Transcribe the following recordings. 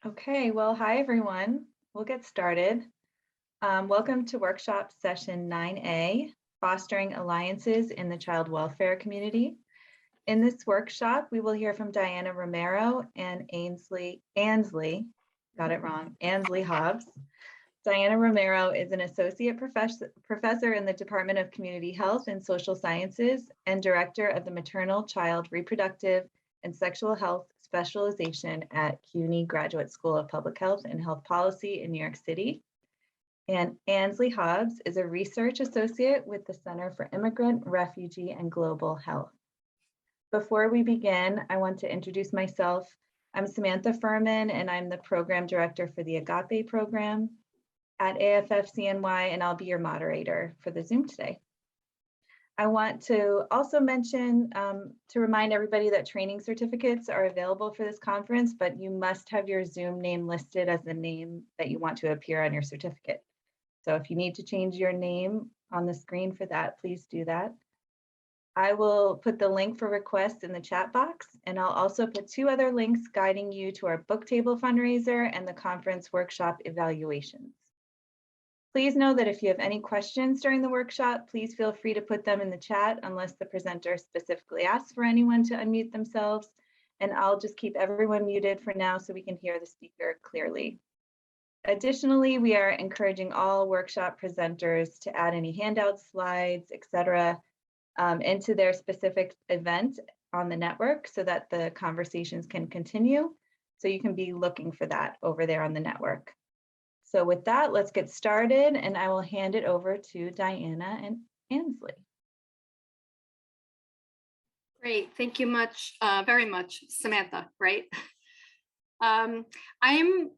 Okay, well, hi everyone. We'll get started. Welcome to workshop session 9A, Fostering Alliances in the Child Welfare Community. In this workshop, we will hear from Diana Romero and Ansley, got it wrong, Ansley Hobbs. Diana Romero is an associate professor in the Department of Community Health and Social Sciences and director of the Maternal, Child, Reproductive, and Sexual Health specialization at CUNY Graduate School of Public Health and Health Policy in New York City. And Ansley Hobbs is a research associate with the Center for Immigrant, Refugee, and Global Health. Before we begin, I want to introduce myself. I'm Samantha Furman, and I'm the program director for the Agape program at AFFCNY, and I'll be your moderator for the Zoom today. I want to also mention to remind everybody that training certificates are available for this conference, but you must have your Zoom name listed as the name that you want to appear on your certificate. So if you need to change your name on the screen for that, please do that. I will put the link for requests in the chat box, and I'll also put two other links guiding you to our book table fundraiser and the conference workshop evaluations. Please know that if you have any questions during the workshop, please feel free to put them in the chat unless the presenter specifically asks for anyone to unmute themselves. And I'll just keep everyone muted for now so we can hear the speaker clearly. Additionally, we are encouraging all workshop presenters to add any handouts, slides, etc., into their specific event on the network so that the conversations can continue. So you can be looking for that over there on the network. So with that, let's get started, and I will hand it over to Diana and Ansley. Great, thank you very much, Samantha, right? I'm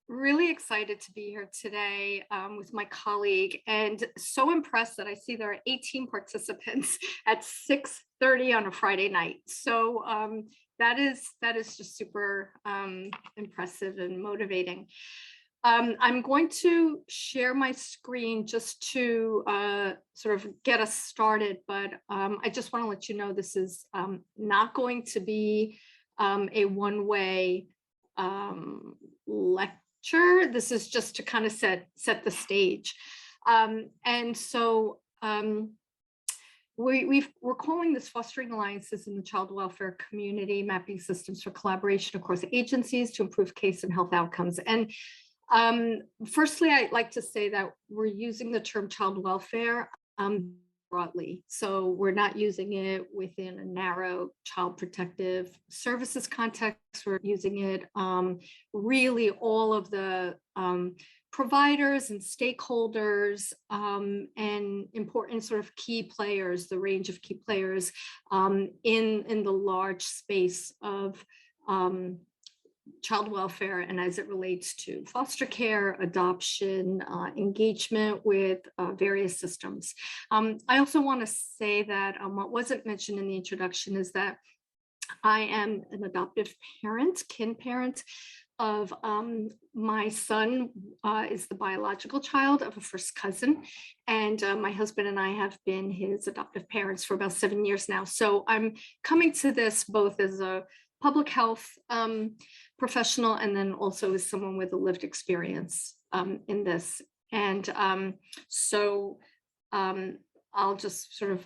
really excited to be here today with my colleague, and so impressed that I see there are 18 participants at 6:30 on a Friday night. So that is just super impressive and motivating. I'm going to share my screen just to sort of get us started, but I just want to let you know this is not going to be a one-way lecture. This is just to kind of set the stage. And so we're calling this Fostering Alliances in the Child Welfare Community, Mapping Systems for Collaboration Across Agencies to Improve Case and Health Outcomes. And firstly, I'd like to say that we're using the term child welfare broadly. So we're not using it within a narrow child protective services context. We're using it really all of the providers and stakeholders and important sort of key players, the range of key players in the large space of child welfare and as it relates to foster care, adoption, engagement with various systems. I also want to say that what wasn't mentioned in the introduction is that I am an adoptive parent, kin parent of my son is the biological child of a first cousin, and my husband and I have been his adoptive parents for about 7 years now. So I'm coming to this both as a public health professional and then also as someone with a lived experience in this. And so I'll just sort of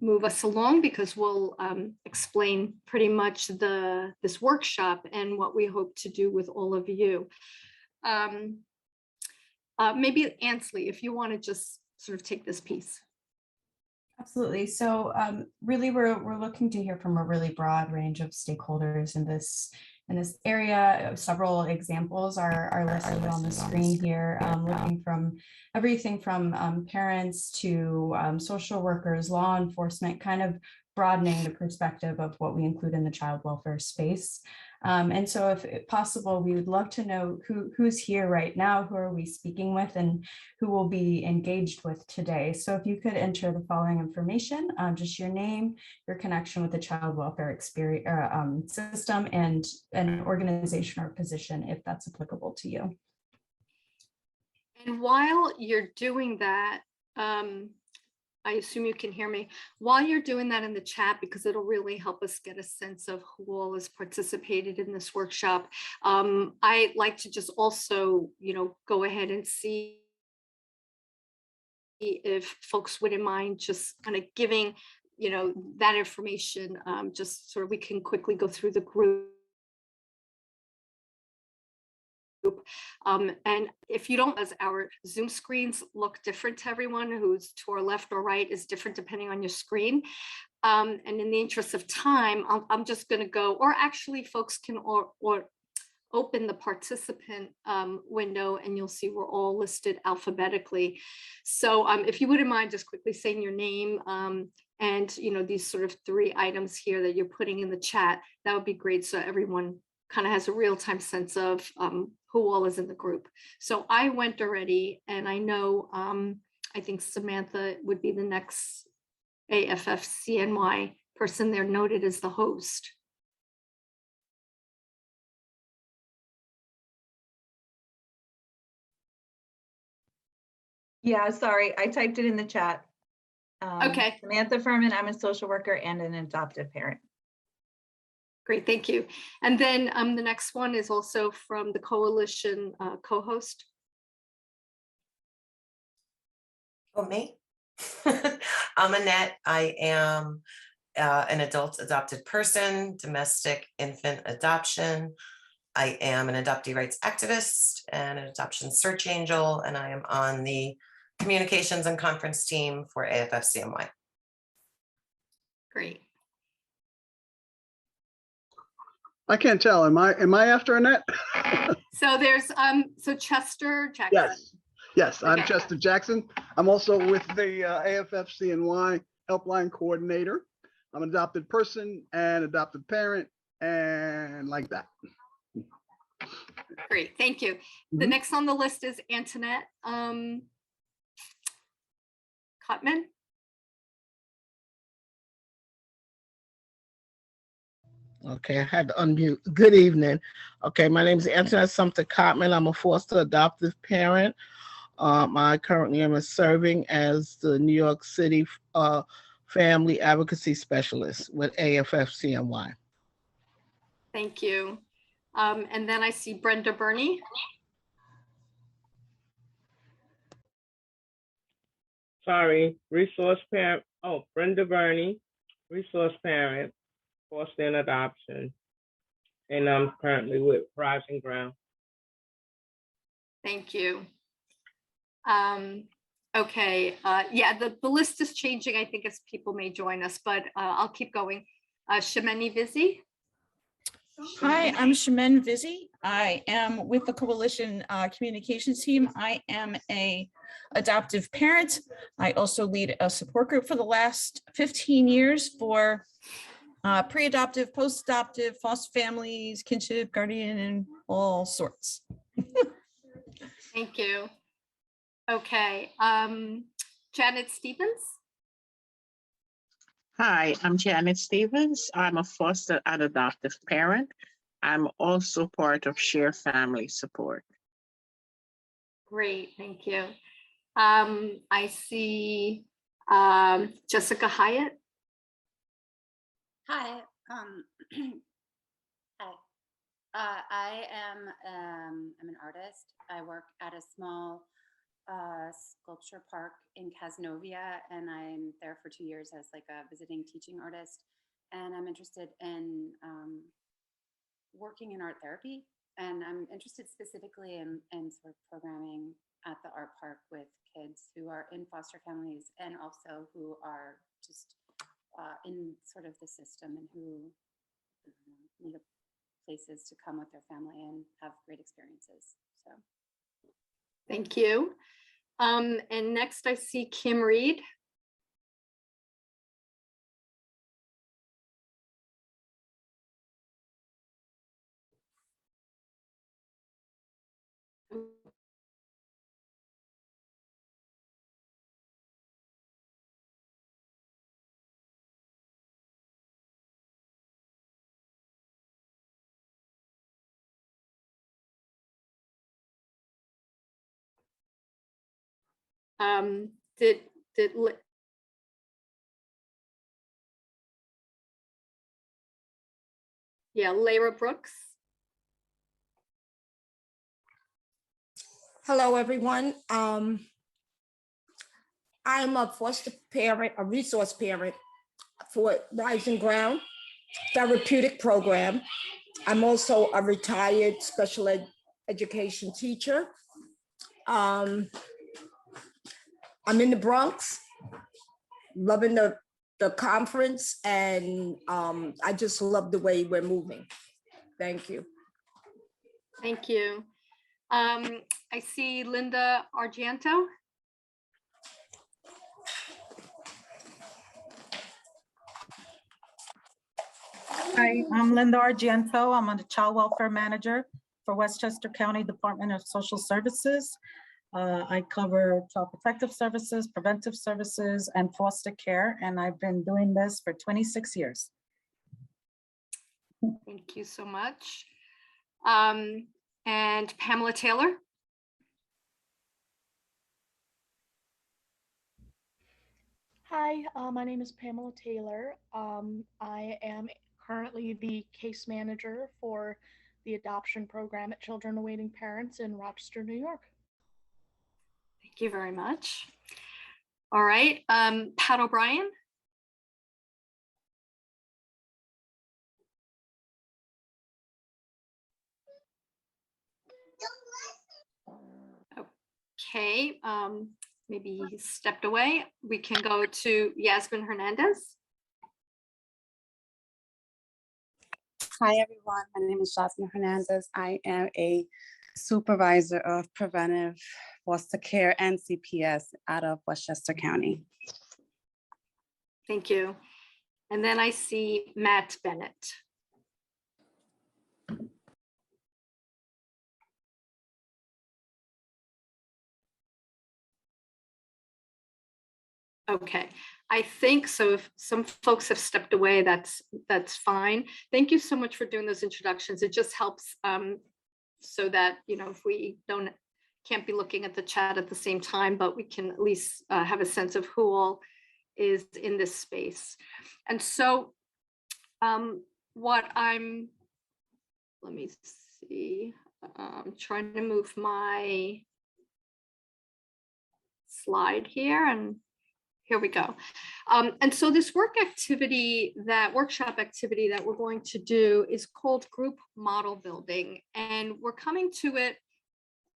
move us along because we'll explain pretty much this workshop and what we hope to do with all of you. Maybe Ansley, if you want to just sort of take this piece. Absolutely. So really, we're looking to hear from a really broad range of stakeholders in this area. Several examples are listed on the screen here, looking from everything from parents to social workers, law enforcement, kind of broadening the perspective of what we include in the child welfare space. And so if possible, we would love to know who's here right now, who are we speaking with, and who will be engaged with today. So if you could enter the following information, just your name, your connection with the child welfare experience, system, and an organization or position, if that's applicable to you. And while you're doing that, I assume you can hear me. While you're doing that in the chat, because it'll really help us get a sense of who all has participated in this workshop, I'd like to just also, go ahead and see if folks wouldn't mind just kind of giving, that information, just so we can quickly go through the group. And if you don't, as our Zoom screens look different to everyone who's to our left or right is different depending on your screen. And in the interest of time, I'm just going to go, or actually folks can or open the participant window and you'll see we're all listed alphabetically. So if you wouldn't mind just quickly saying your name and these sort of 3 items here that you're putting in the chat, that would be great, so everyone kind of has a real-time sense of who all is in the group. So I went already, and I know I think Samantha would be the next AFFCNY person there noted as the host. Yeah, sorry, I typed it in the chat. Okay. Samantha Furman, I'm a social worker and an adoptive parent. Great, thank you. And then the next one is also from the coalition co-host. Oh, me? I'm Annette. I am an adult adopted person, domestic infant adoption. I am an adoptee rights activist and an adoption search angel, and I am on the communications and conference team for AFFCNY. Great. I can't tell. Am I after Annette? So there's so Chester Jackson. Yes, I'm Okay. Chester Jackson. I'm also with the AFFCNY helpline coordinator. I'm an adopted person and adopted parent and like that. Great, thank you. The next on the list is Antoinette Cutman. Okay, I had to unmute. Good evening. Okay, my name is Antoinette Sumter Cotman. I'm a foster adoptive parent. I currently am serving as the New York City Family Advocacy Specialist with AFFCNY. Thank you. And then I see Brenda Burney. Sorry, resource parent. Oh, Brenda Burney, resource parent, foster and adoption. And I'm currently with Rising Ground. Thank you. Okay, yeah, the list is changing, I think, as people may join us, but I'll keep going. Shemeni Vizzi. Hi, I'm Shemen Vizzi. I am with the Coalition Communications team. I am a adoptive parent. I also lead a support group for the last 15 years for pre-adoptive, post-adoptive, foster families, kinship, guardian, and all sorts. Thank you. Okay, Janet Stevens. Hi, I'm Janet Stevens. I'm a foster and adoptive parent. I'm also part of Share Family Support. Great, thank you. I see Jessica Hyatt. Hi. Hi. I am I'm an artist. I work at a small sculpture park in Casnovia, and I'm there for 2 years as like a visiting teaching artist. And I'm interested in working in art therapy, and I'm interested specifically in sort of programming at the art park with kids who are in foster families and also who are just in sort of the system and who need places to come with their family and have great experiences. So Thank you. And next I see Kim Reed. Did Yeah, Layra Brooks. Hello, everyone. I'm a foster parent, a resource parent for Rising Ground Therapeutic Program. I'm also a retired special education teacher. I'm in the Bronx, loving the conference, and I just love the way we're moving. Thank you. Thank you. I see Linda Argento. Hi, I'm Linda Argento. I'm a child welfare manager for Westchester County Department of Social Services. I cover child protective services, preventive services, and foster care, and I've been doing this for 26 years. Thank you so much. And Pamela Taylor. Hi, my name is Pamela Taylor. I am currently the case manager for the adoption program at Children Awaiting Parents in Rochester, New York. Thank you very much. All right, Pat O'Brien. Okay, maybe he stepped away. We can go to Yasmin Hernandez. Hi, everyone. My name is Yasmin Hernandez. I am a supervisor of preventive foster care and CPS out of Westchester County. Thank you. And then I see Matt Bennett. Okay, I think so. If some folks have stepped away, that's fine. Thank you so much for doing those introductions. It just helps so that, you know, if we can't be looking at the chat at the same time, but we can at least have a sense of who all is in this space. And so let me see, I'm trying to move my slide here, and here we go. And so this workshop activity that we're going to do is called group model building. And we're coming to it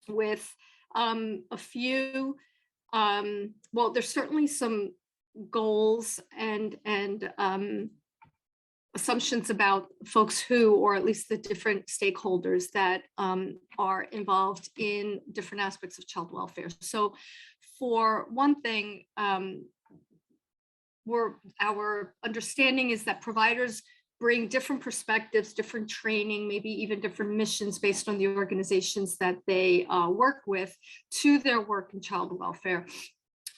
with a few, well, there's certainly some goals and assumptions about folks who, or at least the different stakeholders that are involved in different aspects of child welfare. So for one thing, our understanding is that providers bring different perspectives, different training, maybe even different missions based on the organizations that they work with to their work in child welfare.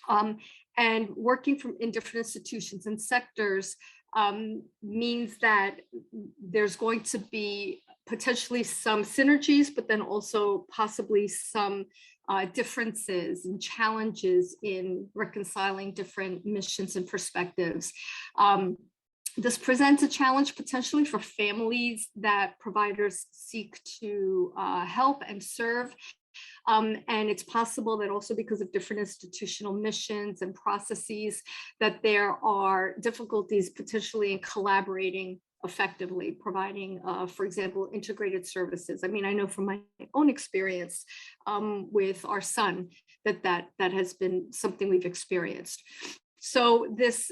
And working in different institutions and sectors means that there's going to be potentially some synergies, but then also possibly some differences and challenges in reconciling different missions and perspectives. This presents a challenge potentially for families that providers seek to help and serve. And it's possible that also because of different institutional missions and processes that there are difficulties potentially in collaborating effectively, providing, for example, integrated services. I mean, I know from my own experience with our son that has been something we've experienced. So this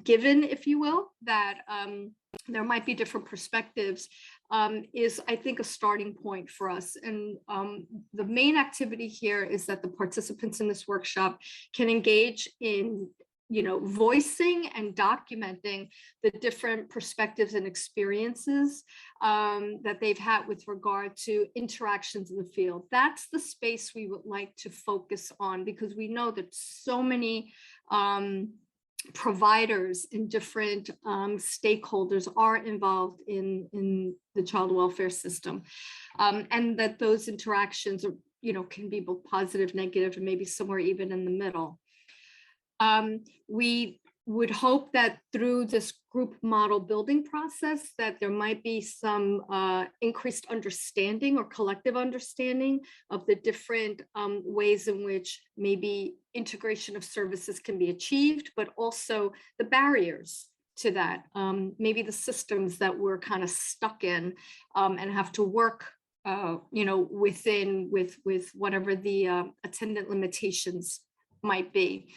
given, if you will, that there might be different perspectives is, I think, a starting point for us. And the main activity here is that the participants in this workshop can engage in, you know, voicing and documenting the different perspectives and experiences that they've had with regard to interactions in the field. That's the space we would like to focus on, because we know that so many providers and different stakeholders are involved in the child welfare system, and that those interactions are, you know, can be both positive, negative, and maybe somewhere even in the middle. We would hope that through this group model building process that there might be some increased understanding or collective understanding of the different ways in which maybe integration of services can be achieved, but also the barriers to that, maybe the systems that we're kind of stuck in and have to work within with whatever the attendant limitations might be.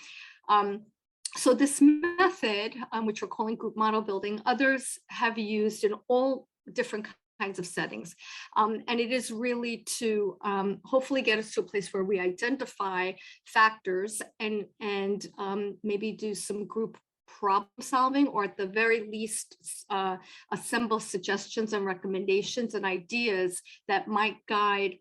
So this method, which we're calling group model building, others have used in all different kinds of settings. And it is really to hopefully get us to a place where we identify factors and maybe do some group problem solving, or at the very least assemble suggestions and recommendations and ideas that might guide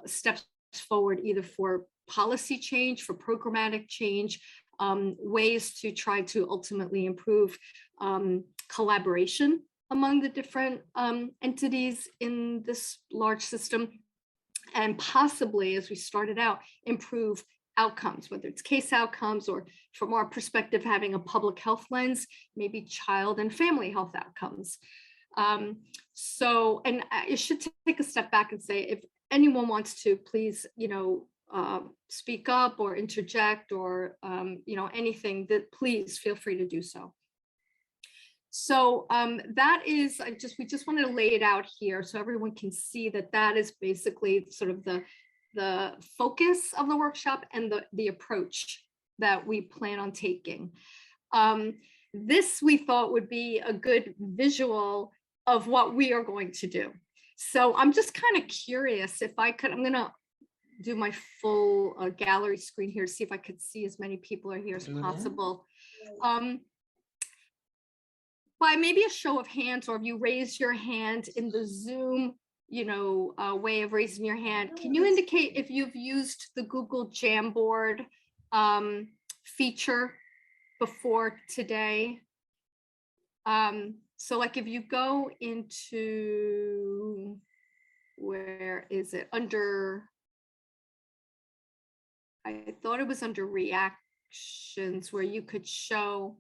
steps forward, either for policy change, for programmatic change, ways to try to ultimately improve collaboration among the different entities in this large system, and possibly, as we started out, improve outcomes, whether it's case outcomes or, from our perspective, having a public health lens, maybe child and family health outcomes. So, and I should take a step back and say, if anyone wants to, please, speak up or interject or, anything, that please feel free to do so. So that is, we just wanted to lay it out here so everyone can see that that is basically sort of the focus of the workshop and the approach that we plan on taking. This we thought would be a good visual of what we are going to do. So I'm just kind of curious if I could, I'm gonna do my full gallery screen here to see if I could see as many people are here as possible. By maybe a show of hands, or if you raise your hand in the Zoom, way of raising your hand, can you indicate if you've used the Google Jamboard feature before today? So like if you go into, where is it? Under, I thought it was under reactions, where you could show,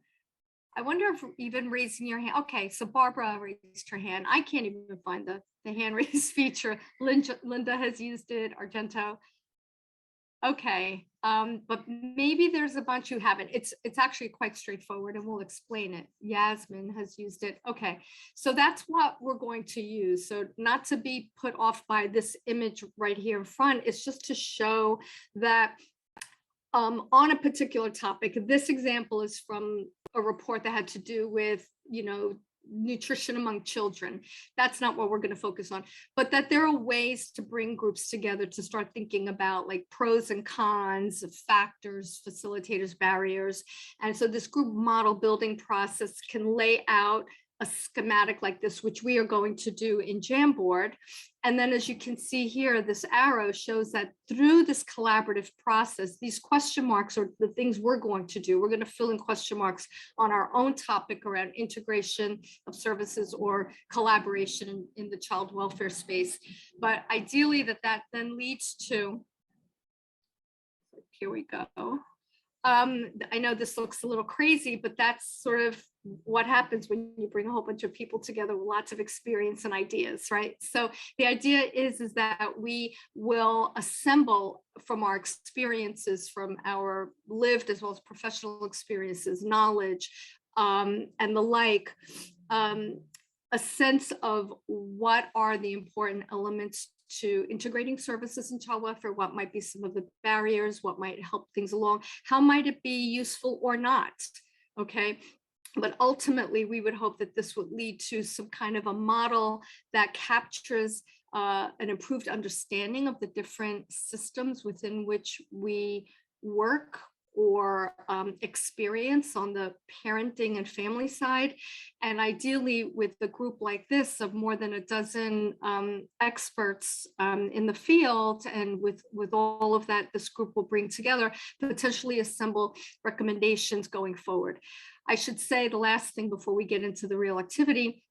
I wonder if even raising your hand. Okay, so Barbara raised her hand. I can't even find the hand raise feature. Linda has used it, Argento. Okay, but maybe there's a bunch who haven't. It's actually quite straightforward, and we'll explain it. Yasmin has used it. Okay, so that's what we're going to use. So not to be put off by this image right here in front, it's just to show that on a particular topic. This example is from a report that had to do with, nutrition among children. That's not what we're going to focus on, but that there are ways to bring groups together to start thinking about like pros and cons of factors, facilitators, barriers. And so this group model building process can lay out a schematic like this, which we are going to do in Jamboard. And then, as you can see here, this arrow shows that through this collaborative process, these question marks are the things we're going to do. We're going to fill in question marks on our own topic around integration of services or collaboration in the child welfare space. But ideally that then leads to, here we go. I know this looks a little crazy, but that's sort of what happens when you bring a whole bunch of people together with lots of experience and ideas, right? So the idea is that we will assemble from our experiences, from our lived as well as professional experiences, knowledge, and the like, a sense of what are the important elements to integrating services in child welfare, what might be some of the barriers, what might help things along, how might it be useful or not, okay? But ultimately, we would hope that this would lead to some kind of a model that captures an improved understanding of the different systems within which we work or experience on the parenting and family side. And ideally with a group like this of more than a dozen experts in the field, and with all of that, this group will bring together, potentially assemble recommendations going forward. I should say the last thing before we get into the real activity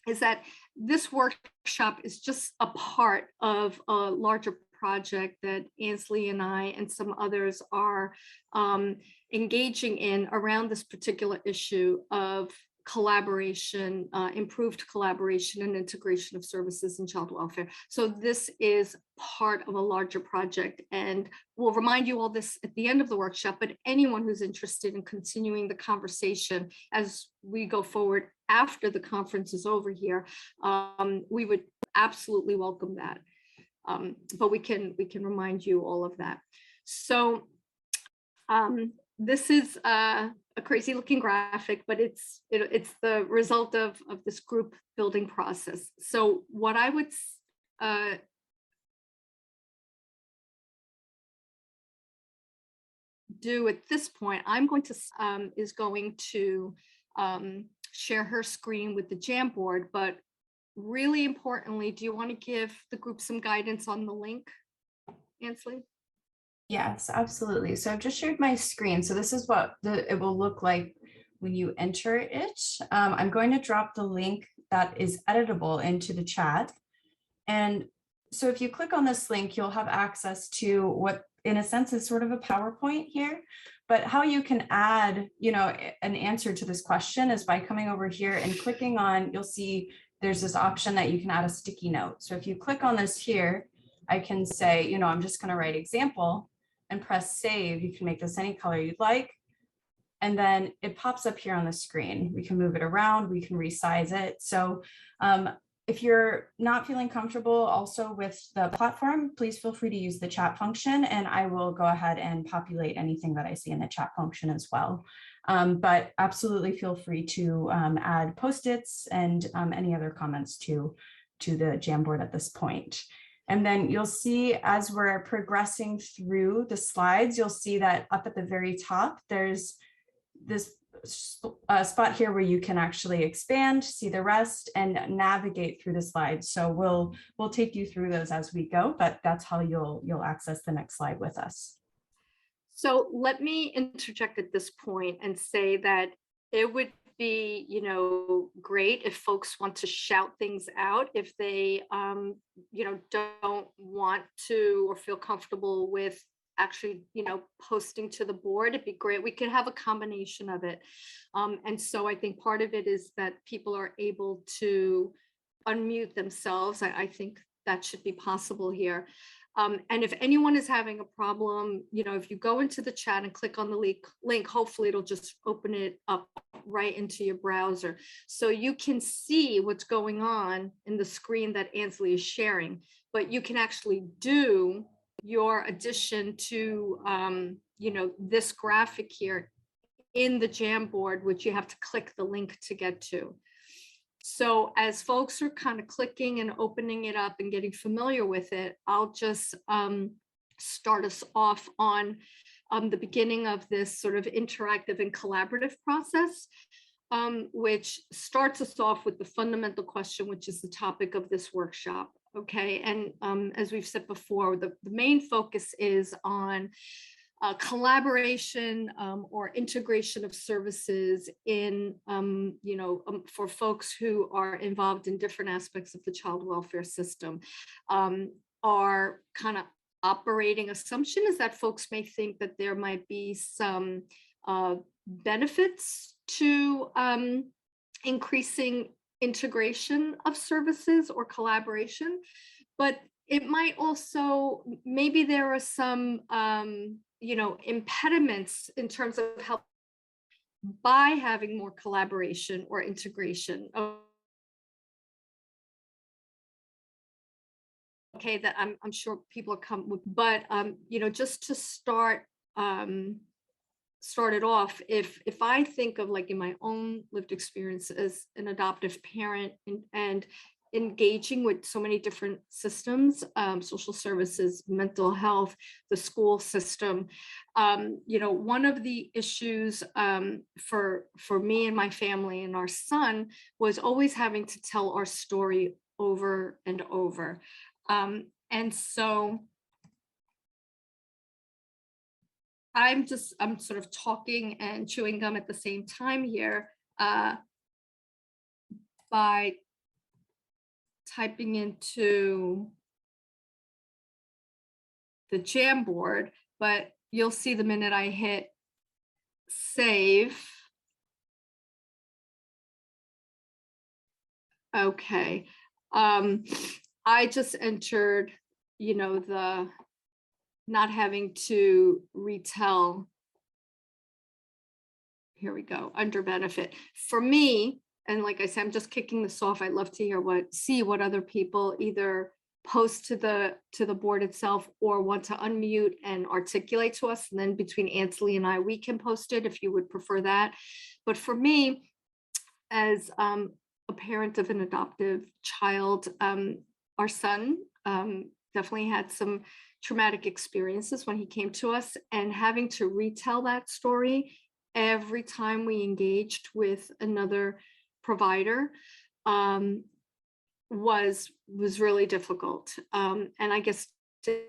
is that this workshop is just a part of a larger project that Ansley and I and some others are engaging in around this particular issue of collaboration, improved collaboration and integration of services in child welfare. So this is part of a larger project, and we'll remind you all this at the end of the workshop, but anyone who's interested in continuing the conversation as we go forward after the conference is over here, we would absolutely welcome that. But we can remind you all of that. So this is a crazy looking graphic, but it's the result of this group building process. So what I would do at this point, I'm going to is going to share her screen with the Jamboard, but really importantly, do you want to give the group some guidance on the link, Ansley? Yes, absolutely. So I've just shared my screen. So this is what it will look like when you enter it. I'm going to drop the link that is editable into the chat. And so if you click on this link, you'll have access to what in a sense is sort of a PowerPoint here, but how you can add, an answer to this question is by coming over here and clicking on, you'll see there's this option that you can add a sticky note. So if you click on this here, I can say, I'm just going to write example and press save. You can make this any color you'd like. And then it pops up here on the screen. We can move it around, we can resize it. So if you're not feeling comfortable also with the platform, please feel free to use the chat function, and I will go ahead and populate anything that I see in the chat function as well. But absolutely feel free to add post-its and any other comments to the Jamboard at this point. And then you'll see as we're progressing through the slides, you'll see that up at the very top, there's this spot here where you can actually expand, see the rest, and navigate through the slides. So we'll take you through those as we go, but that's how you'll access the next slide with us. So let me interject at this point and say that it would be, great if folks want to shout things out, if they, don't want to or feel comfortable with actually, posting to the board. It'd be great. We could have a combination of it. And so I think part of it is that people are able to unmute themselves. I think that should be possible here. And if anyone is having a problem, if you go into the chat and click on the link, hopefully it'll just open it up right into your browser. So you can see what's going on in the screen that Ansley is sharing, but you can actually do your addition to, this graphic here in the Jamboard, which you have to click the link to get to. So as folks are kind of clicking and opening it up and getting familiar with it, I'll just start us off on the beginning of this sort of interactive and collaborative process, which starts us off with the fundamental question, which is the topic of this workshop. Okay, and as we've said before, the main focus is on collaboration or integration of services in, for folks who are involved in different aspects of the child welfare system. Our kind of operating assumption is that folks may think that there might be some benefits to increasing integration of services or collaboration, but it might also, maybe there are some impediments in terms of help by having more collaboration or integration. Okay, that I'm sure people are coming with, but just to start it off, if I think of like in my own lived experience as an adoptive parent and engaging with so many different systems, social services, mental health, the school system. One of the issues for me and my family and our son was always having to tell our story over and over. And so I'm sort of talking and chewing gum at the same time here by typing into the Jamboard, but you'll see the minute I hit save. Okay. I just entered, the not having to retell. Here we go, under benefit. For me, and like I said, I'm just kicking this off. I'd love to see what other people either post to the board itself or want to unmute and articulate to us. And then between Ansley and I, we can post it if you would prefer that. But for me, as a parent of an adoptive child, our son definitely had some traumatic experiences when he came to us, and having to retell that story every time we engaged with another provider was really difficult. And I guess to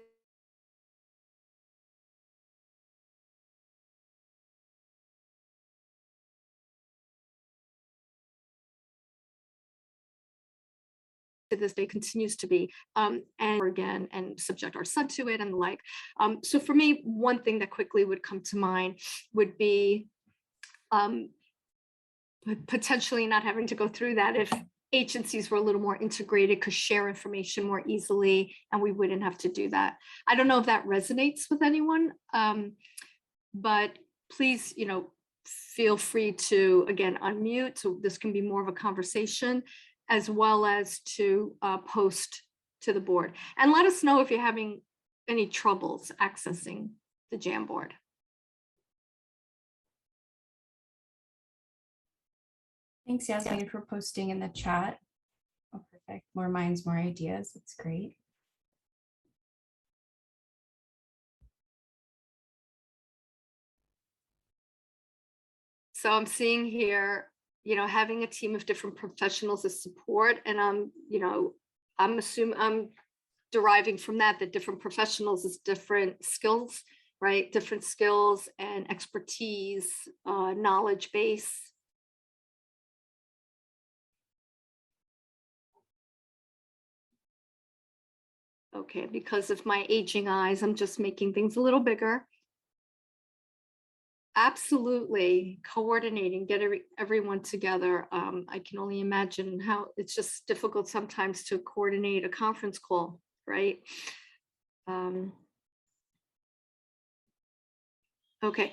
this day continues to be, and again, and subject our son to it and the like. So for me, one thing that quickly would come to mind would be potentially not having to go through that if agencies were a little more integrated, could share information more easily, and we wouldn't have to do that. I don't know if that resonates with anyone, but please, feel free to, again, unmute, so this can be more of a conversation, as well as to post to the board. And let us know if you're having any troubles accessing the Jamboard. Thanks, Yasmin, for posting in the chat. Oh, perfect. More minds, more ideas. That's great. So I'm seeing here, having a team of different professionals as support, and I'm deriving from that different professionals is different skills, right? Different skills and expertise, knowledge base. Okay, because of my aging eyes, I'm just making things a little bigger. Absolutely, coordinating, get everyone together. I can only imagine how it's just difficult sometimes to coordinate a conference call, right? Okay,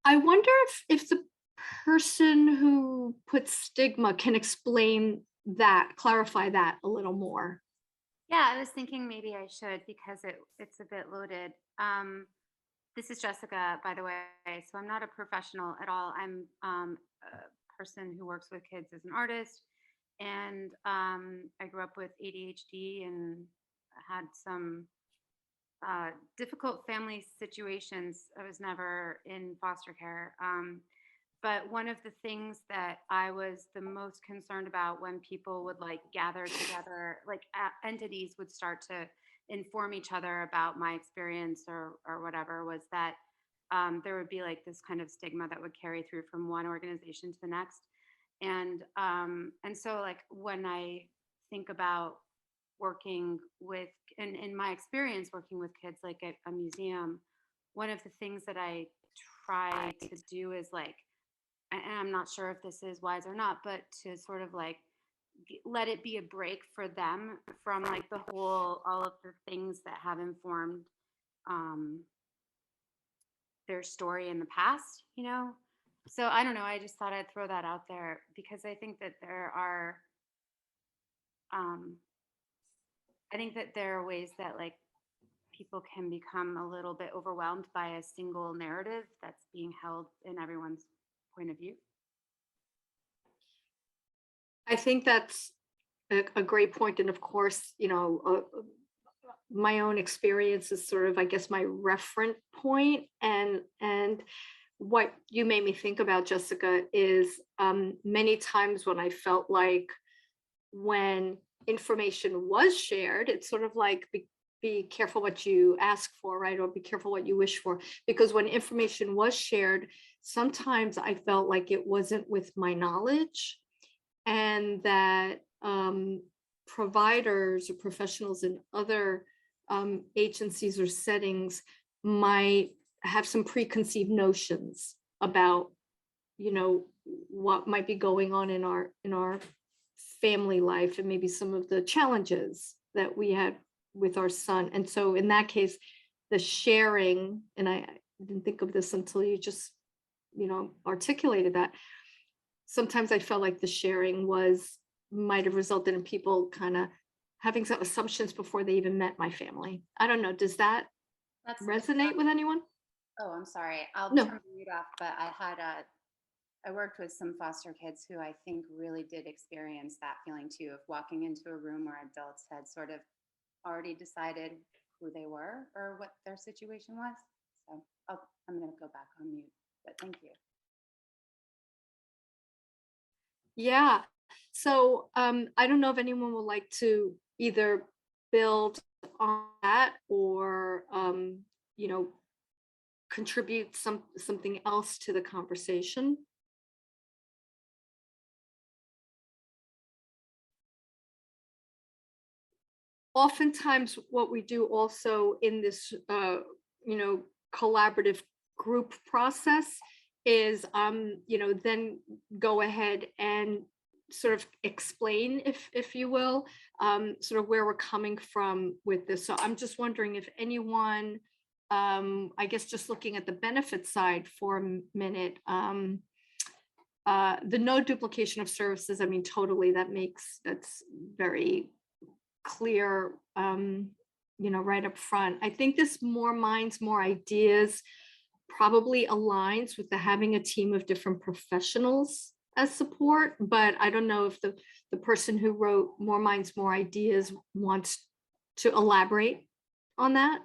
I wonder if the person who put stigma can explain that, clarify that a little more. Yeah, I was thinking maybe I should, because it's a bit loaded. This is Jessica, by the way. So I'm not a professional at all. I'm a person who works with kids as an artist. And I grew up with ADHD and had some difficult family situations. I was never in foster care. But one of the things that I was the most concerned about when people would gather together, entities would start to inform each other about my experience or whatever, was that there would be this kind of stigma that would carry through from one organization to the next. And so when I think about working with, and in my experience working with kids at a museum, one of the things that I try to do is and I'm not sure if this is wise or not, but to sort of let it be a break for them from all of the things that have informed their story in the past, So I don't know, I just thought I'd throw that out there, because I think that there are ways that people can become a little bit overwhelmed by a single narrative that's being held in everyone's point of view. I think that's a great point. And of course, my own experience is sort of, I guess, my reference point. And what you made me think about, Jessica, is many times when I felt when information was shared, it's sort of be careful what you ask for, right? Or be careful what you wish for. Because when information was shared, sometimes I felt like it wasn't with my knowledge, and that providers or professionals in other agencies or settings might have some preconceived notions about, you know, what might be going on in our family life and maybe some of the challenges that we had with our son. And so in that case, the sharing, and I didn't think of this until you just, you know, articulated that. Sometimes I felt like the sharing might have resulted in people kind of having some assumptions before they even met my family. I don't know. Does that resonate with anyone? Oh, I'm sorry. I'll No. turn the mute off, but I worked with some foster kids who I think really did experience that feeling too, of walking into a room where adults had sort of already decided who they were or what their situation was. So I'm going to go back on mute, but thank you. Yeah. So I don't know if anyone would like to either build on that or, you know, contribute something else to the conversation. Oftentimes what we do also in this, you know, collaborative group process is, you know, then go ahead and sort of explain, if you will, sort of where we're coming from with this. So I'm just wondering if anyone, I guess just looking at the benefit side for a minute, the no duplication of services, I mean, totally, that's very clear, you know, right up front. I think this more minds, more ideas probably aligns with the having a team of different professionals as support, but I don't know if the person who wrote More Minds, More Ideas wants to elaborate on that.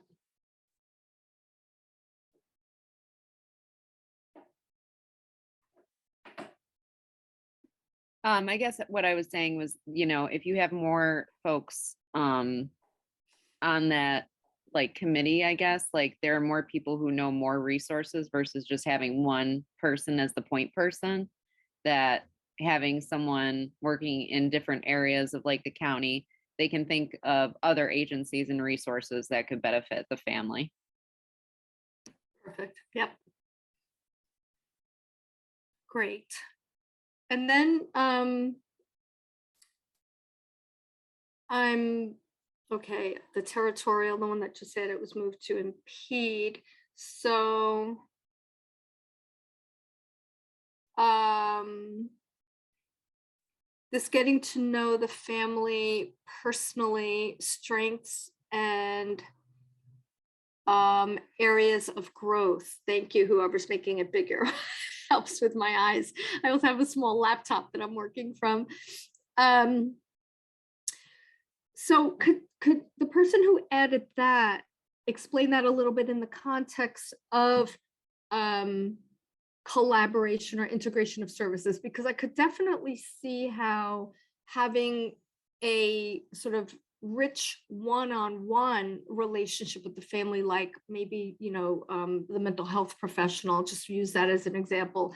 I guess what I was saying was, you know, if you have more folks on that like committee, I guess, like there are more people who know more resources versus just having one person as the point person, that having someone working in different areas of like the county, they can think of other agencies and resources that could benefit the family. Perfect. Yep. Great. And then I'm okay, the territorial, the one that just said it was moved to impede. So this getting to know the family personally, strengths and areas of growth. Thank you, whoever's making it bigger. Helps with my eyes. I also have a small laptop that I'm working from. So could the person who added that explain that a little bit in the context of collaboration or integration of services? Because I could definitely see how having a sort of rich one-on-one relationship with the family, like maybe, you know, the mental health professional, just use that as an example,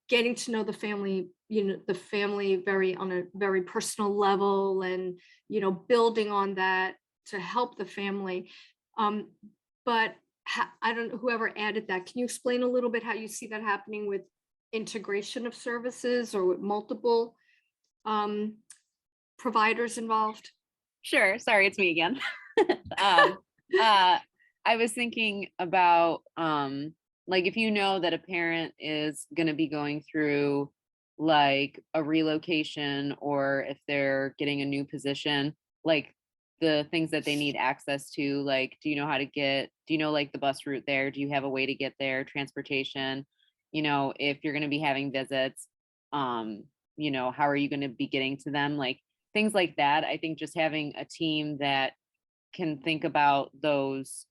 getting to know the family, you know, the family on a very personal level, and, you know, building on that to help the family. But I don't know, whoever added that, can you explain a little bit how you see that happening with integration of services or with multiple providers involved? Sure. Sorry, it's me again. I was thinking about like if you know that a parent is going to be going through like a relocation, or if they're getting a new position, like the things that they need access to, like, do you know how to get, do you know like the bus route there? Do you have a way to get there? Transportation, you know, if you're going to be having visits, you know, how are you going to be getting to them? Like things like that. I think just having a team that can think about those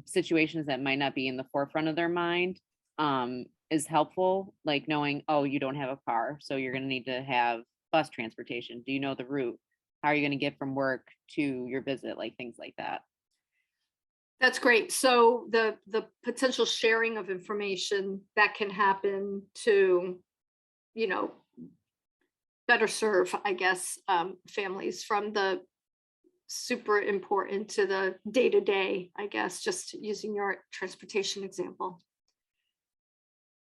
situations that might not be in the forefront of their mind is helpful. Like knowing, oh, you don't have a car, so you're going to need to have bus transportation. Do you know the route? How are you going to get from work to your visit? Like things like that. That's great. So the potential sharing of information that can happen to, you know, better serve, I guess, families from the super important to the day-to-day, I guess, just using your transportation example.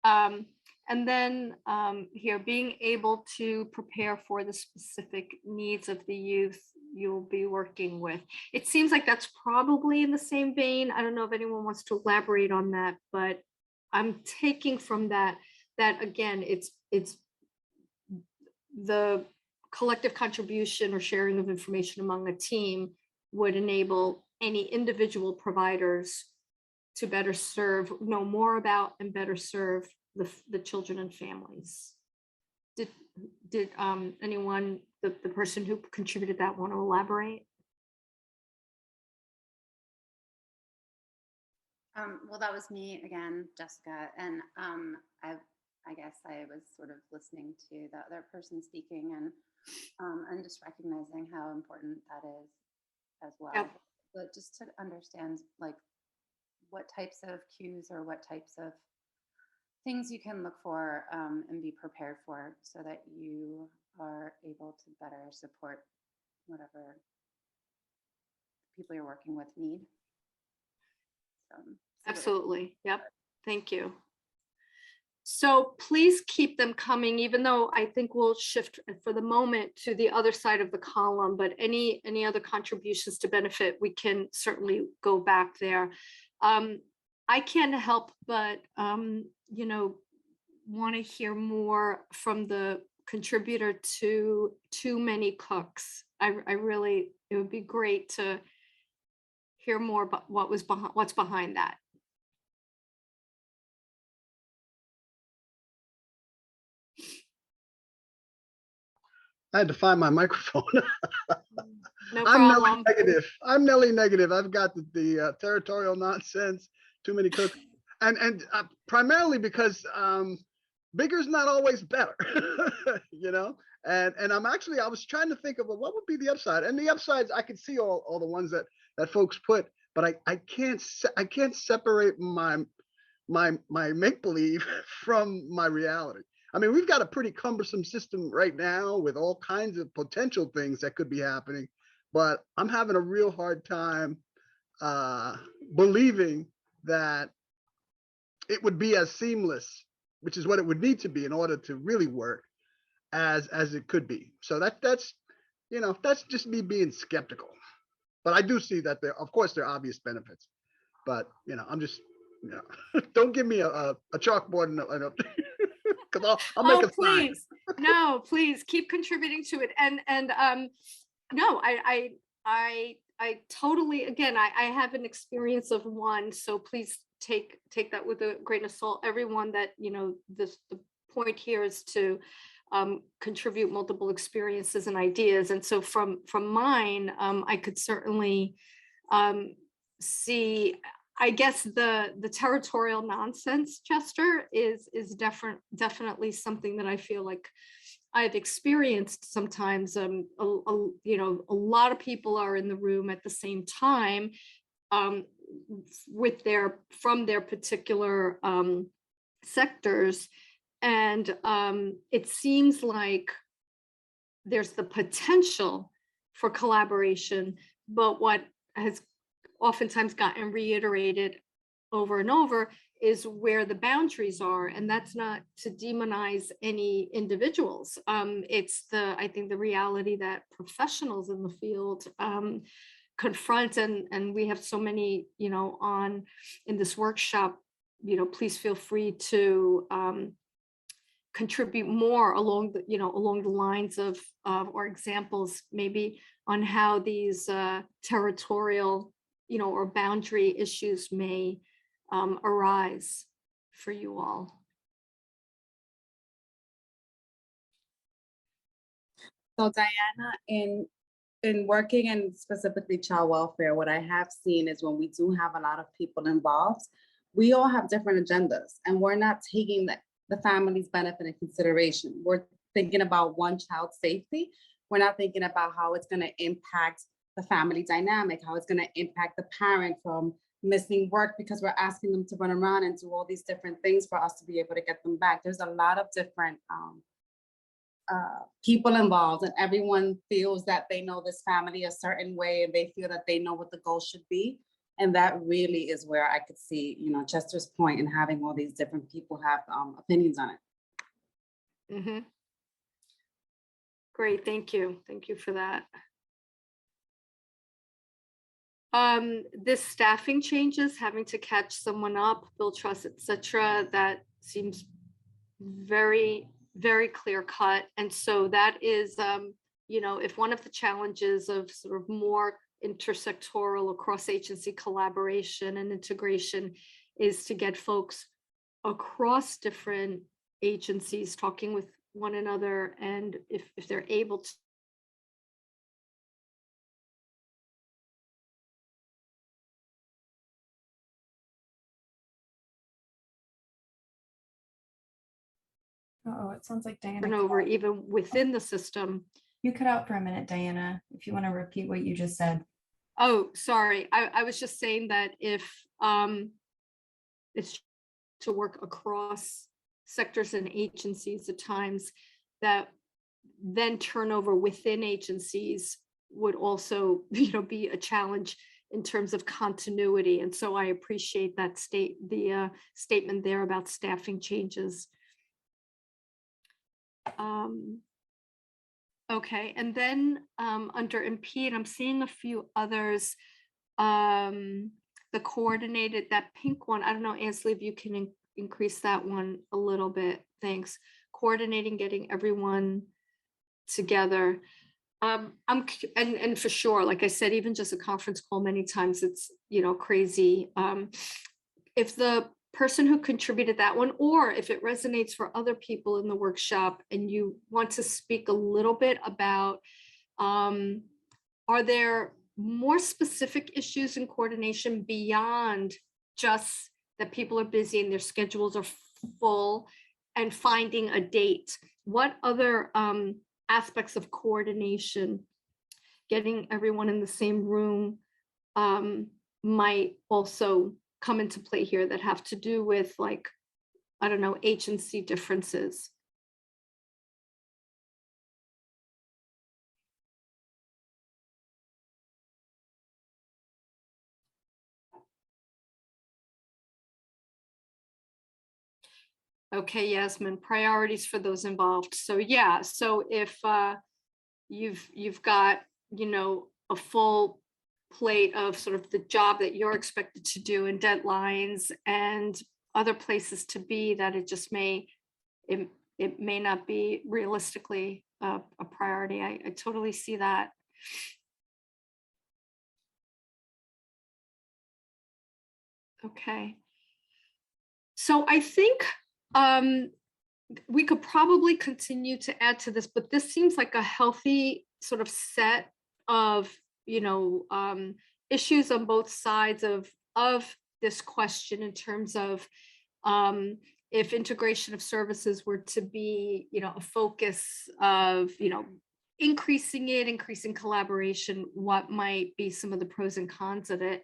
And then here, being able to prepare for the specific needs of the youth you'll be working with. It seems like that's probably in the same vein. I don't know if anyone wants to elaborate on that, but I'm taking from that again, it's the collective contribution or sharing of information among a team would enable any individual providers to better serve, know more about and better serve the children and families. Did anyone, the person who contributed that, want to elaborate? Well, that was me again, Jessica, and I guess I was sort of listening to the other person speaking and just recognizing how important that is as well. Yep. But just to understand like what types of cues or what types of things you can look for and be prepared for so that you are able to better support whatever people you're working with need. Absolutely. Yep. Thank you. So please keep them coming, even though I think we'll shift for the moment to the other side of the column, but any other contributions to benefit, we can certainly go back there. I can't help but, you know, want to hear more from the contributor to Too Many Cooks. I really, it would be great to hear more about what's behind that. I had to find my microphone. No I'm problem. Nelly negative. I'm Nelly negative. I've got the territorial nonsense, Too Many Cooks, and primarily because bigger's not always better, you know. And I was trying to think of what would be the upside, and the upsides I could see all the ones that folks put, but I can't separate my make believe from my reality. I mean, we've got a pretty cumbersome system right now with all kinds of potential things that could be happening, but I'm having a real hard time believing that it would be as seamless, which is what it would need to be in order to really work, as it could be. So that's you know, that's just me being skeptical. But I do see that of course there are obvious benefits, but you know, I'm just, you know, don't give me a chalkboard and because I'll make a please sign. No, please keep contributing to it. And no, I totally, again, I have an experience of one, so please take that with a grain of salt. Everyone that, you know, the point here is to contribute multiple experiences and ideas. And so from mine, I could certainly see, I guess the territorial nonsense, Chester, is definitely something that I feel like I've experienced sometimes. You know, a lot of people are in the room at the same time from their particular sectors, and it seems like there's the potential for collaboration, but what has oftentimes gotten reiterated over and over is where the boundaries are, and that's not to demonize any individuals. It's I think the reality that professionals in the field confront, and we have so many, you know, in this workshop. You know, please feel free to contribute more along the lines of or examples maybe on how these territorial, you know, or boundary issues may arise for you all. So Diana, in working in specifically child welfare, what I have seen is when we do have a lot of people involved, we all have different agendas, and we're not taking the family's benefit in consideration. We're thinking about one child's safety. We're not thinking about how it's going to impact the family dynamic, how it's going to impact the parent from missing work because we're asking them to run around and do all these different things for us to be able to get them back. There's a lot of different people involved and everyone feels that they know this family a certain way and they feel that they know what the goal should be. And that really is where I could see, you know, Chester's point in having all these different people have opinions on it. Mm-hmm. Great, thank you. Thank you for that. This staffing changes, having to catch someone up, build trust, etc. That seems very, very clear cut. And so that is, you know, if one of the challenges of sort of more intersectoral across agency collaboration and integration is to get folks across different agencies talking with one another, and if they're able to Oh, it sounds like Diana. turn over even within the system. You cut out for a minute, Diana, if you want to repeat what you just said. Oh, sorry. I was just saying that if it's to work across sectors and agencies at times, that then turnover within agencies would also, you know, be a challenge in terms of continuity. And so I appreciate that statement there about staffing changes. Okay, and then under impede, I'm seeing a few others. The coordinated, that pink one, I don't know, Ansley, if you can increase that one a little bit, thanks. Coordinating, getting everyone together. And for sure, like I said, even just a conference call, many times it's, you know, crazy. If the person who contributed that one, or if it resonates for other people in the workshop and you want to speak a little bit about, are there more specific issues in coordination beyond just that people are busy and their schedules are full and finding a date? What other aspects of coordination, getting everyone in the same room, might also come into play here that have to do with, like, I don't know, agency differences? Okay, Yasmin, priorities for those involved. So yeah, so if you've got, you know, a full plate of sort of the job that you're expected to do and deadlines and other places to be, that it just may, it may not be realistically a priority. I totally see that. Okay. So I think we could probably continue to add to this, but this seems like a healthy sort of set of, you know, issues on both sides of this question in terms of if integration of services were to be, you know, a focus of, you know, increasing collaboration, what might be some of the pros and cons of it.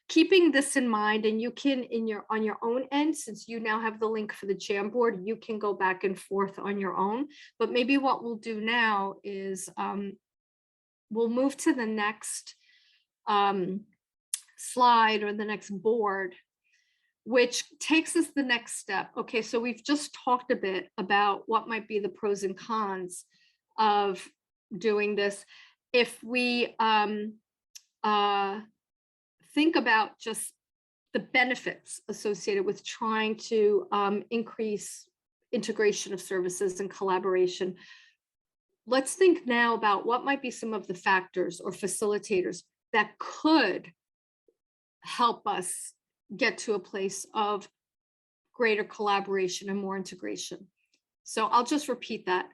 Keeping this in mind, and you can on your own end, since you now have the link for the Jamboard, you can go back and forth on your own. But maybe what we'll do now is we'll move to the next slide or the next board, which takes us the next step. Okay, so we've just talked a bit about what might be the pros and cons of doing this. If we think about just the benefits associated with trying to increase integration of services and collaboration, let's think now about what might be some of the factors or facilitators that could help us get to a place of greater collaboration and more integration. So I'll just repeat that.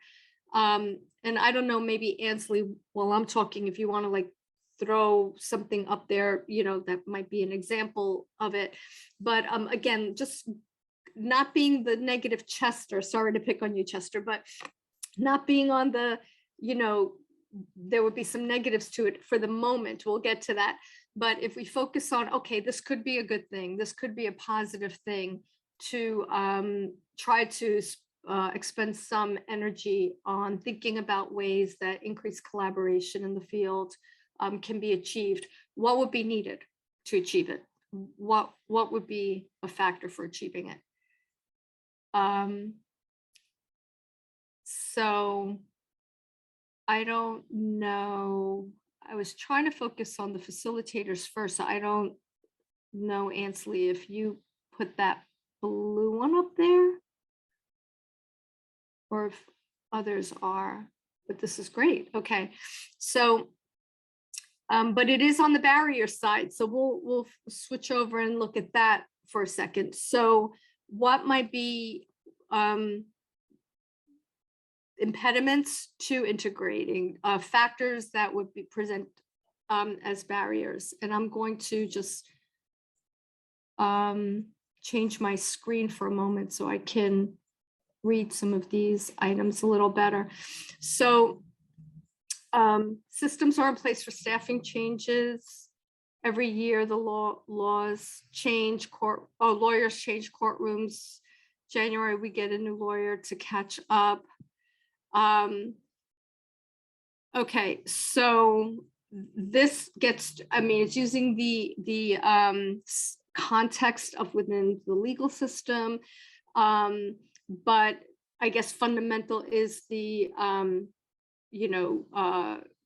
And I don't know, maybe Ansley, while I'm talking, if you want to like throw something up there, you know, that might be an example of it. But again, just not being the negative Chester, sorry to pick on you, Chester, but not being on the, you know, there would be some negatives to it for the moment. We'll get to that. But if we focus on, okay, this could be a good thing, this could be a positive thing to try to expend some energy on thinking about ways that increased collaboration in the field can be achieved. What would be needed to achieve it? What would be a factor for achieving it? So I don't know. I was trying to focus on the facilitators first. I don't know, Ansley, if you put that blue one up there or if others are, but this is great. Okay, so, but it is on the barrier side. So we'll switch over and look at that for a second. So what might be impediments to integrating, factors that would be present as barriers? And I'm going to just change my screen for a moment so I can read some of these items a little better. So systems are in place for staffing changes. Every year the laws change, lawyers change courtrooms. January, we get a new lawyer to catch up. Okay, so this gets, I mean, it's using the context of within the legal system, but I guess fundamental is the,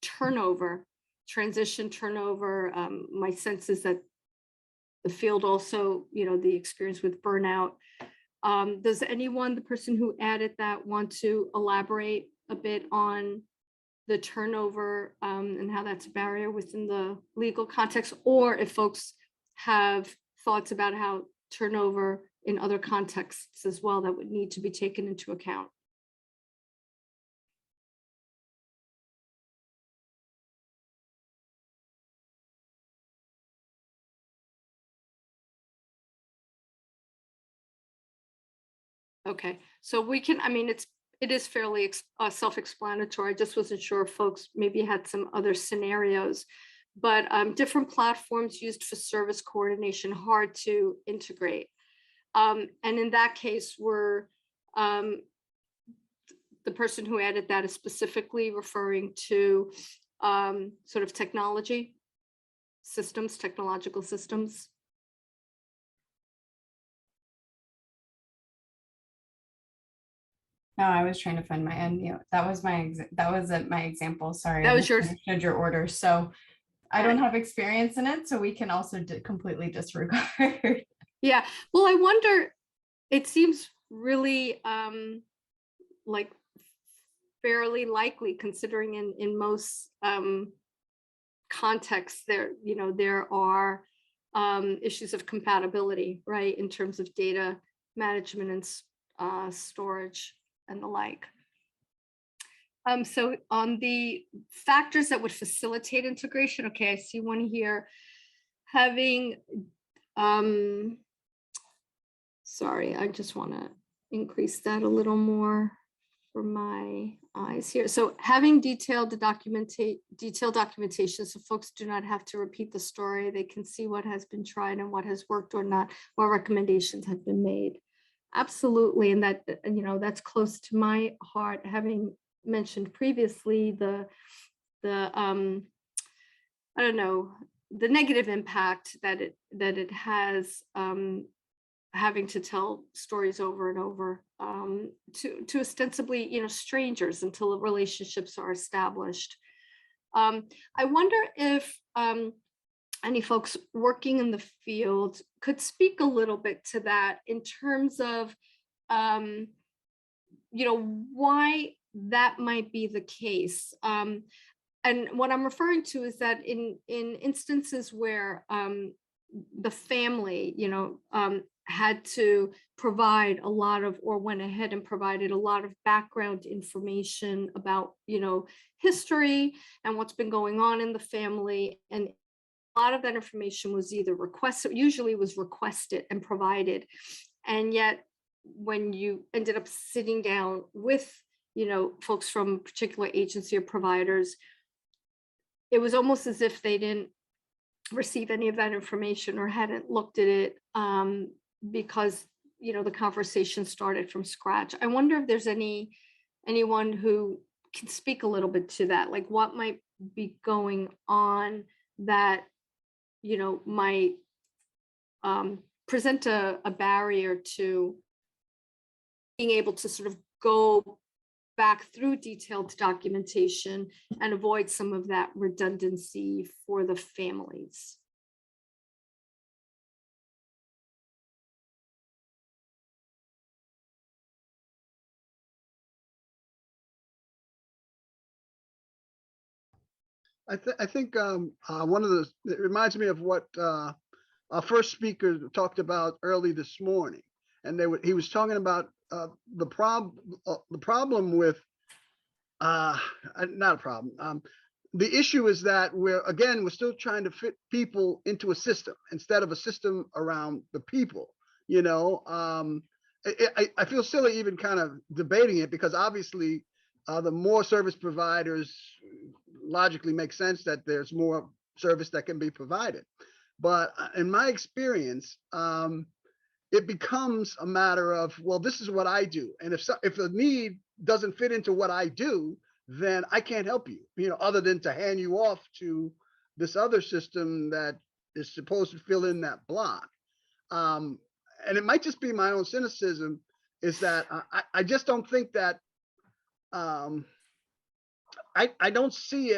turnover, transition turnover. My sense is that the field also, the experience with burnout. Does anyone, the person who added that, want to elaborate a bit on the turnover and how that's a barrier within the legal context, or if folks have thoughts about how turnover in other contexts as well that would need to be taken into account? Okay, so we can, I mean, it is fairly self-explanatory. I just wasn't sure if folks maybe had some other scenarios, but different platforms used for service coordination, hard to integrate. And in that case, we're, the person who added that is specifically referring to sort of technology systems, technological systems. No, I was trying to find my unmute. That was my example. Sorry, That was yours. Understood your order. So I don't have experience in it, so we can also completely disregard. Yeah. Well, I wonder. It seems really like fairly likely, considering in most contexts there, there are issues of compatibility, right, in terms of data management and storage and the like. So on the factors that would facilitate integration, okay, I see one here. Having, sorry, I just want to increase that a little more for my eyes here. So having detailed documentation, so folks do not have to repeat the story. They can see what has been tried and what has worked or not, what recommendations have been made. Absolutely, and that, that's close to my heart, having mentioned previously the I don't know, the negative impact that it has, having to tell stories over and over to ostensibly, strangers until relationships are established. I wonder if any folks working in the field could speak a little bit to that in terms of, why that might be the case. And what I'm referring to is that in instances where the family, had to provide a lot of, or went ahead and provided a lot of background information about, history and what's been going on in the family. And a lot of that information was either requested, usually was requested and provided. And yet when you ended up sitting down with, folks from a particular agency or providers, it was almost as if they didn't receive any of that information or hadn't looked at it, because the conversation started from scratch. I wonder if there's anyone who can speak a little bit to that, like what might be going on that, might present a barrier to being able to sort of go back through detailed documentation and avoid some of that redundancy for the families. I think one of the, it reminds me of what our first speaker talked about early this morning, and he was talking about the problem with not a problem. The issue is that we're still trying to fit people into a system instead of a system around the people. I feel silly even kind of debating it, because obviously the more service providers, logically makes sense that there's more service that can be provided. But in my experience, it becomes a matter of, well, this is what I do. And if the need doesn't fit into what I do, then I can't help you, other than to hand you off to this other system that is supposed to fill in that block. And it might just be my own cynicism, is that I just don't think that I don't see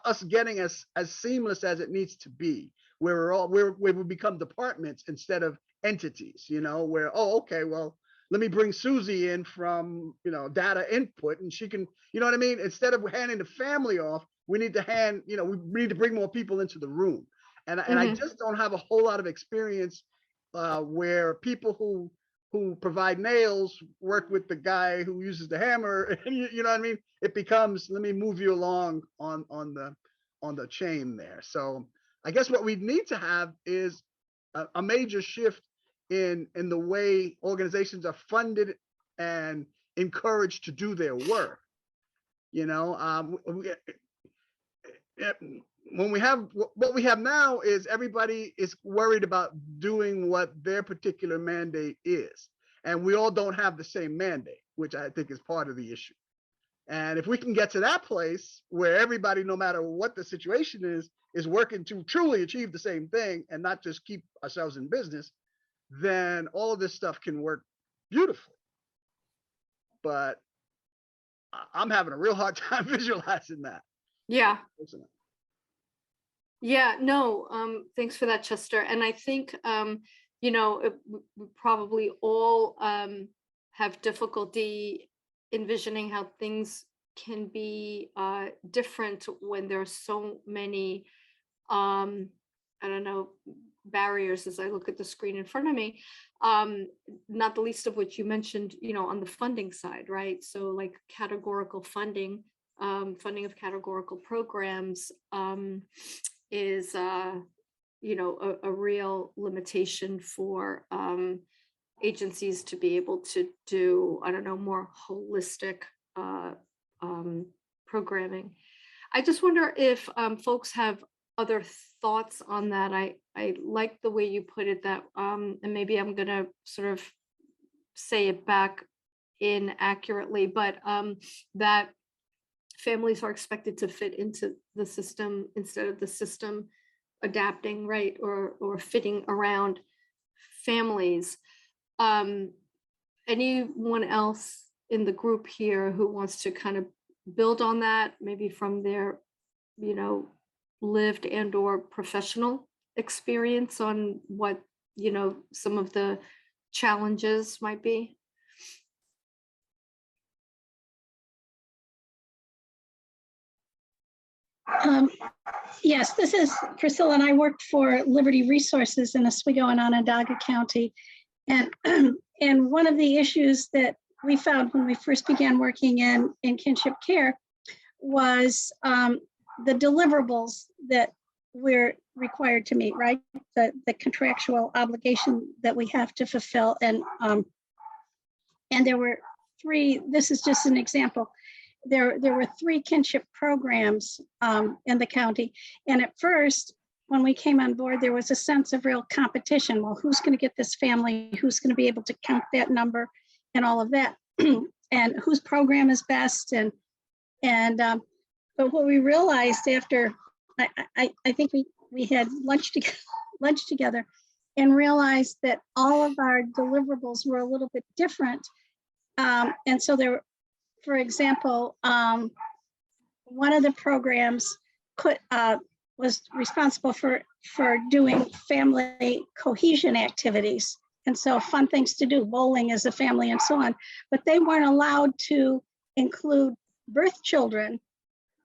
us getting as seamless as it needs to be, where we become departments instead of entities, where, oh, okay, well, let me bring Susie in from, data input, and she can, you know what I mean? Instead of handing the family off, we need to we need to bring more people into the room. And I just don't have a whole lot of experience where people who provide nails work with the guy who uses the hammer. You know what I mean? It becomes, let me move you along on the chain there. So I guess what we need to have is a major shift in the way organizations are funded and encouraged to do their work. When we have what we have now is everybody is worried about doing what their particular mandate is, and we all don't have the same mandate, which I think is part of the issue. And if we can get to that place where everybody, no matter what the situation is working to truly achieve the same thing and not just keep ourselves in business, then all of this stuff can work beautifully. But I'm having a real hard time visualizing that. Yeah. Yeah, no, thanks for that, Chester. And I think, we probably all have difficulty envisioning how things can be different when there are so many, barriers as I look at the screen in front of me, not the least of which you mentioned, on the funding side, right? So like categorical funding, funding of categorical programs is, a real limitation for agencies to be able to do, more holistic programming. I just wonder if folks have other thoughts on that. I like the way you put it, that, and maybe I'm gonna sort of say it back inaccurately, but that families are expected to fit into the system instead of the system adapting, right, or fitting around families. Anyone else in the group here who wants to kind of build on that, maybe from their, lived and or professional experience on what, some of the challenges might be? Yes, this is Priscilla, and I worked for Liberty Resources in Oswego and Onondaga County. And, and one of the issues that we found when we first began working in kinship care was the deliverables that we're required to meet, right? The contractual obligation that we have to fulfill. And there were three, this is just an example. There were three kinship programs in the county. And at first, when we came on board, there was a sense of real competition. Well, who's going to get this family? Who's going to be able to count that number and all of that? And whose program is best? But what we realized after, I think we had lunch together and realized that all of our deliverables were a little bit different. And so there, for example, one of the programs was responsible for doing family cohesion activities. And so fun things to do, bowling as a family and so on. But they weren't allowed to include birth children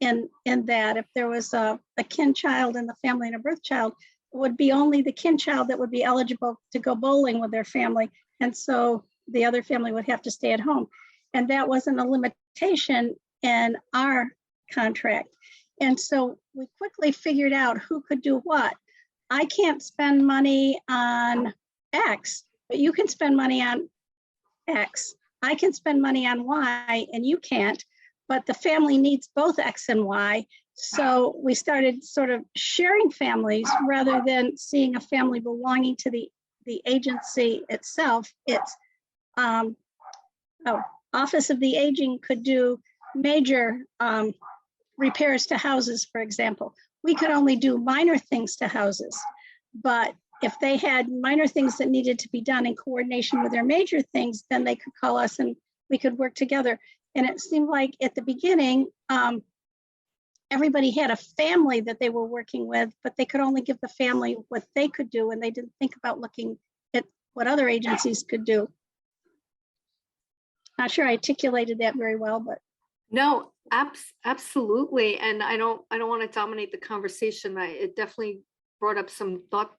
in that. If there was a kin child in the family and a birth child, it would be only the kin child that would be eligible to go bowling with their family. And so the other family would have to stay at home. And that wasn't a limitation in our contract. And so we quickly figured out who could do what. I can't spend money on X, but you can spend money on X. I can spend money on Y and you can't, but the family needs both X and Y. So we started sort of sharing families rather than seeing a family belonging to the agency itself. It's Office of the Aging could do major repairs to houses, for example. We could only do minor things to houses, but if they had minor things that needed to be done in coordination with their major things, then they could call us and we could work together. And it seemed like at the beginning, everybody had a family that they were working with, but they could only give the family what they could do, and they didn't think about looking at what other agencies could do. Not sure I articulated that very well, but. No, absolutely. And I don't want to dominate the conversation. It definitely brought up some thoughts,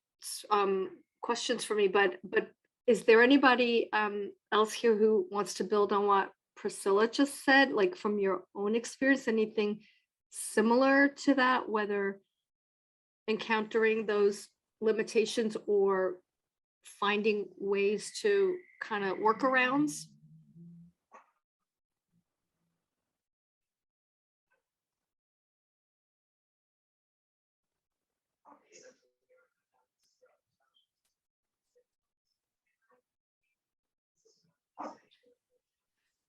questions for me, but is there anybody else here who wants to build on what Priscilla just said, like from your own experience, anything similar to that, whether encountering those limitations or finding ways to kind of workarounds?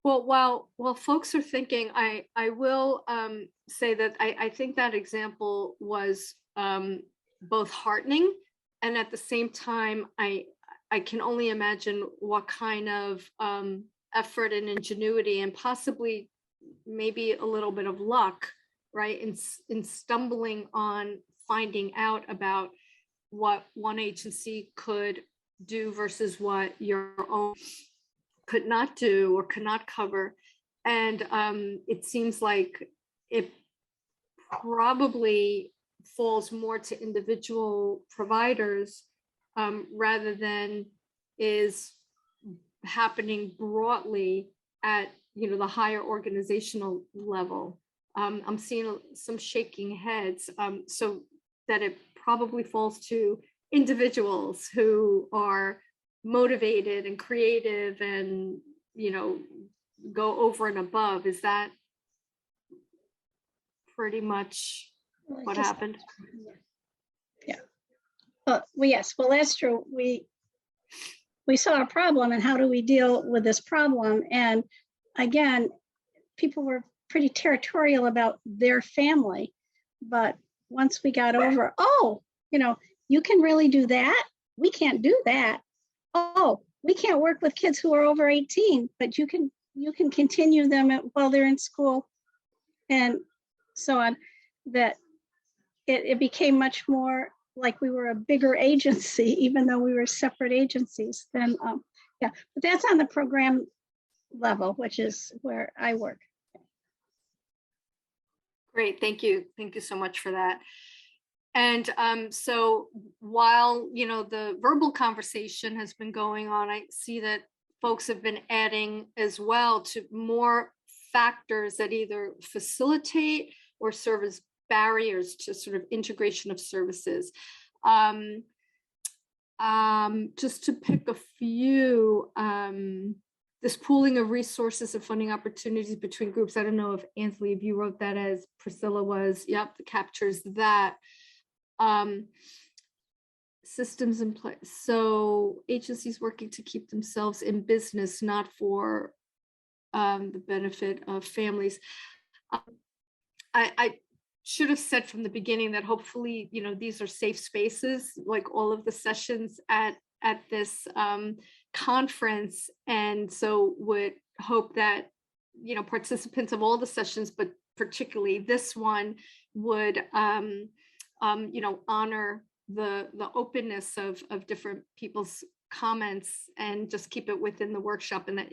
Well, while folks are thinking, I will say that I think that example was both heartening, and at the same time, I can only imagine what kind of effort and ingenuity and possibly maybe a little bit of luck, right, in stumbling on finding out about what one agency could do versus what your own could not do or could not cover. And it seems like it probably falls more to individual providers rather than is happening broadly at the higher organizational level. I'm seeing some shaking heads, so that it probably falls to individuals who are motivated and creative and go over and above. Is that pretty much what happened? Yeah. Well, yes. Well, that's true. We saw a problem, and how do we deal with this problem? And again, people were pretty territorial about their family, but once we got over, you can really do that? We can't do that. Oh, we can't work with kids who are over 18, but you can continue them while they're in school and so on. That it became much more like we were a bigger agency, even though we were separate agencies. Then, but that's on the program level, which is where I work. Great, thank you so much for that. And so while the verbal conversation has been going on, I see that folks have been adding as well to more factors that either facilitate or serve as barriers to sort of integration of services. Just to pick a few, this pooling of resources and funding opportunities between groups. I don't know if Ansley, if you wrote that as Priscilla was, yep, captures that. systems in place. So agencies working to keep themselves in business, not for the benefit of families. I should have said from the beginning that hopefully, these are safe spaces, like all of the sessions at this conference. And so would hope that, participants of all the sessions, but particularly this one, would, honor the openness of different people's comments and just keep it within the workshop. And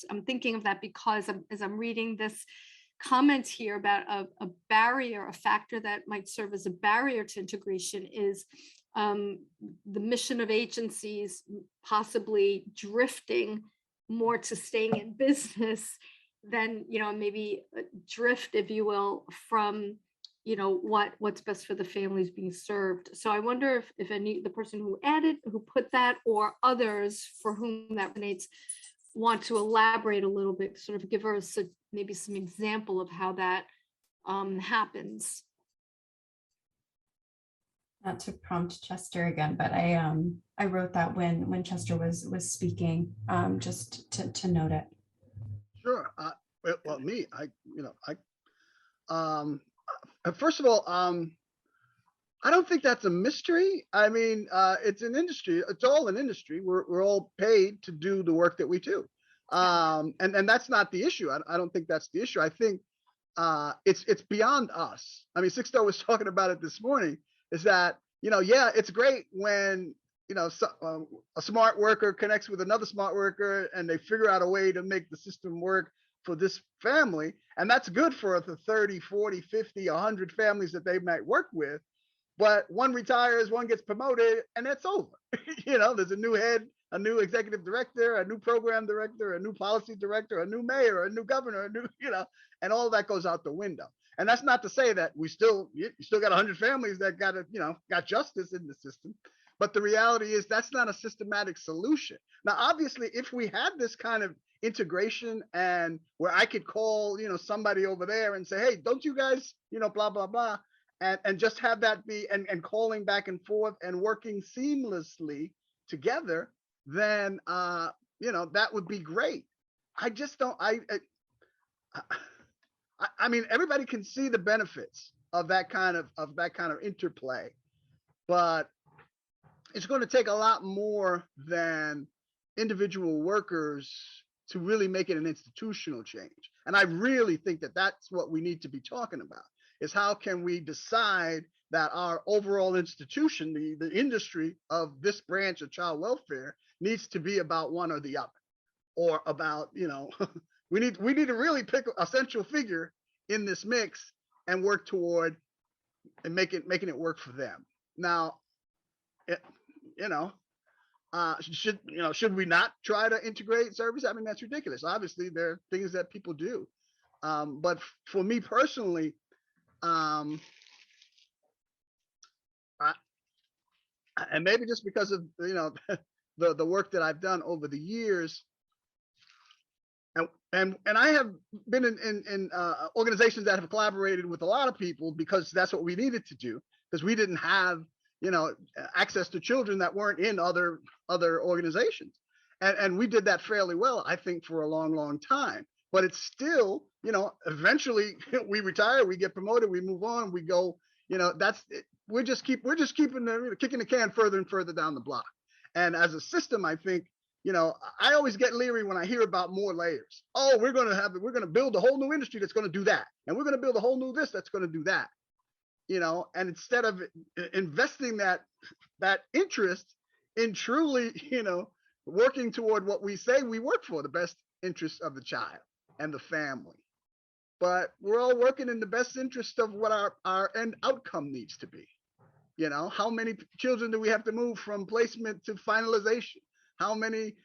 I'm thinking of that because as I'm reading this comment here about a barrier, a factor that might serve as a barrier to integration is the mission of agencies possibly drifting more to staying in business than, maybe drift, if you will, from what's best for the families being served. So I wonder if the person who put that, or others for whom that resonates, want to elaborate a little bit, sort of give us maybe some example of how that happens. Not to prompt Chester again, but I wrote that when Chester was speaking, just to note it. Sure. First of all, I don't think that's a mystery. I mean, it's an industry. It's all an industry. We're all paid to do the work that we do. And that's not the issue. I don't think that's the issue. I think it's beyond us. I mean, Sixto was talking about it this morning, is that, yeah, it's great when, a smart worker connects with another smart worker and they figure out a way to make the system work for this family. And that's good for the 30, 40, 50, 100 families that they might work with. But one retires, one gets promoted, and that's over. There's a new head, a new executive director, a new program director, a new policy director, a new mayor, a new governor, a new, and all that goes out the window. And that's not to say that you still got 100 families that got justice in the system. But the reality is that's not a systematic solution. Now, obviously, if we had this kind of integration and where I could call, somebody over there and say, hey, don't you guys, blah, blah, blah, and just have that be and calling back and forth and working seamlessly together, then, that would be great. I just don't, I mean, everybody can see the benefits of that kind of interplay, but it's going to take a lot more than individual workers to really make it an institutional change. And I really think that that's what we need to be talking about, is how can we decide that our overall institution, the industry of this branch of child welfare, needs to be about one or the other, or about, we need to really pick a central figure in this mix and work toward and making it work for them. Now, should we not try to integrate service? I mean, that's ridiculous. Obviously, there are things that people do. But for me personally, and maybe just because of, the work that I've done over the years, and I have been in organizations that have collaborated with a lot of people because that's what we needed to do, because we didn't have access to children that weren't in other organizations. And we did that fairly well, I think, for a long time. But it's still, eventually we retire, we get promoted, we move on, we go, we're just kicking the can further and further down the block. And as a system, I think, I always get leery when I hear about more layers. Oh, we're going to build a whole new industry that's going to do that. And we're going to build a whole new this that's going to do that. And instead of investing that interest in truly, working toward what we say we work for, the best interest of the child and the family. But we're all working in the best interest of what our end outcome needs to be. How many children do we have to move from placement to finalization? How many,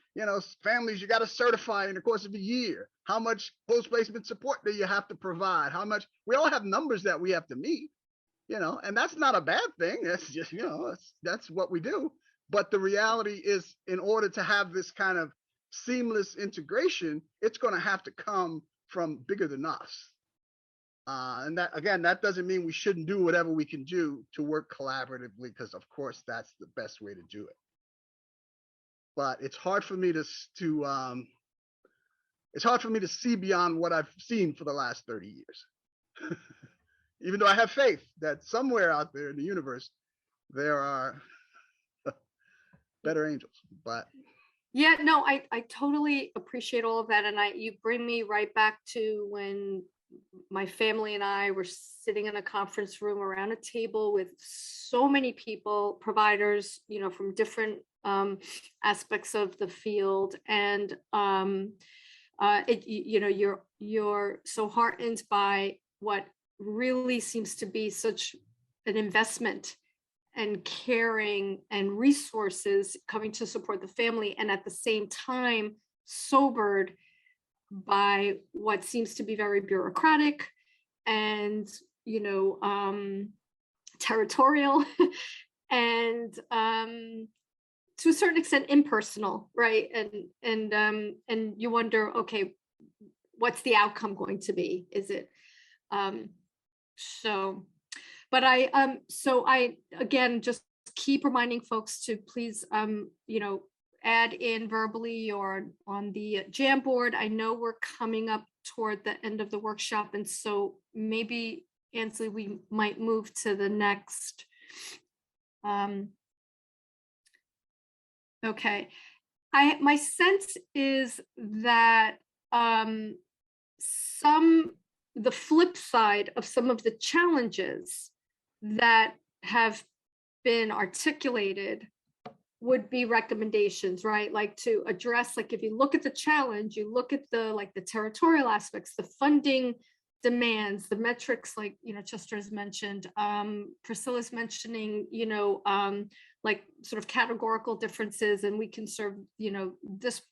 families you got to certify in the course of a year? How much post-placement support do you have to provide? We all have numbers that we have to meet. And that's not a bad thing. That's just, that's what we do. But the reality is, in order to have this kind of seamless integration, it's going to have to come from bigger than us. And that, again, that doesn't mean we shouldn't do whatever we can do to work collaboratively, because of course that's the best way to do it. But it's hard for me to it's hard for me to see beyond what I've seen for the last 30 years. Even though I have faith that somewhere out there in the universe, there are better angels, but. Yeah, no, I totally appreciate all of that. And you bring me right back to when my family and I were sitting in a conference room around a table with so many people, providers, from different aspects of the field. And you're so heartened by what really seems to be such an investment and caring and resources coming to support the family, and at the same time sobered by what seems to be very bureaucratic and territorial and to a certain extent impersonal, right? And you wonder, okay, what's the outcome going to be? Is it but I again just keep reminding folks to please add in verbally or on the Jamboard. I know we're coming up toward the end of the workshop, and so maybe, Ansley, we might move to the next. Okay, my sense is that the flip side of some of the challenges that have been articulated would be recommendations, right? Like to address, like if you look at the challenge, you look at the territorial aspects, the funding demands, the metrics, like Chester has mentioned, Priscilla's mentioning, like sort of categorical differences, and we can serve this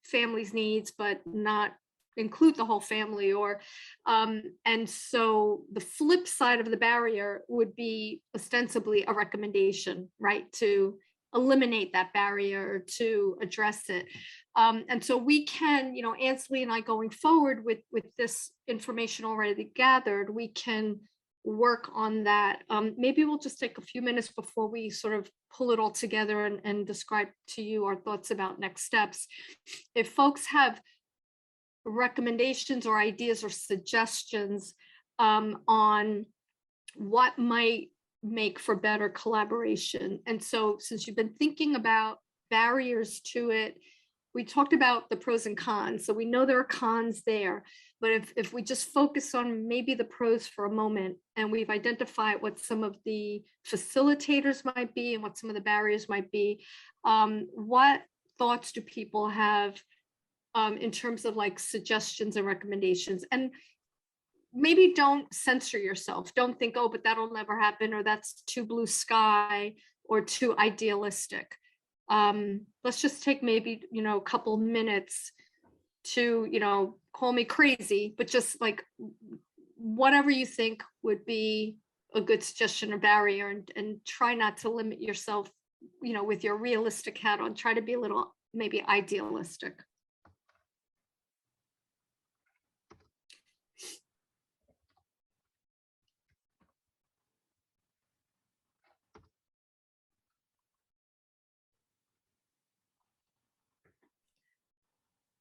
family's needs but not include the whole family, or and so the flip side of the barrier would be ostensibly a recommendation, right, to eliminate that barrier, to address it. And so we can, Ansley and I, going forward with this information already gathered, we can work on that. Maybe we'll just take a few minutes before we sort of pull it all together and describe to you our thoughts about next steps. If folks have recommendations or ideas or suggestions on what might make for better collaboration. And so since you've been thinking about barriers to it, we talked about the pros and cons. So we know there are cons there, but if we just focus on maybe the pros for a moment, and we've identified what some of the facilitators might be and what some of the barriers might be, what thoughts do people have in terms of like suggestions and recommendations? And maybe don't censor yourself. Don't think, oh, but that'll never happen, or that's too blue sky or too idealistic. Let's just take maybe, a couple minutes to, call me crazy, but just like whatever you think would be a good suggestion or barrier, and try not to limit yourself, with your realistic hat on. Try to be a little maybe idealistic.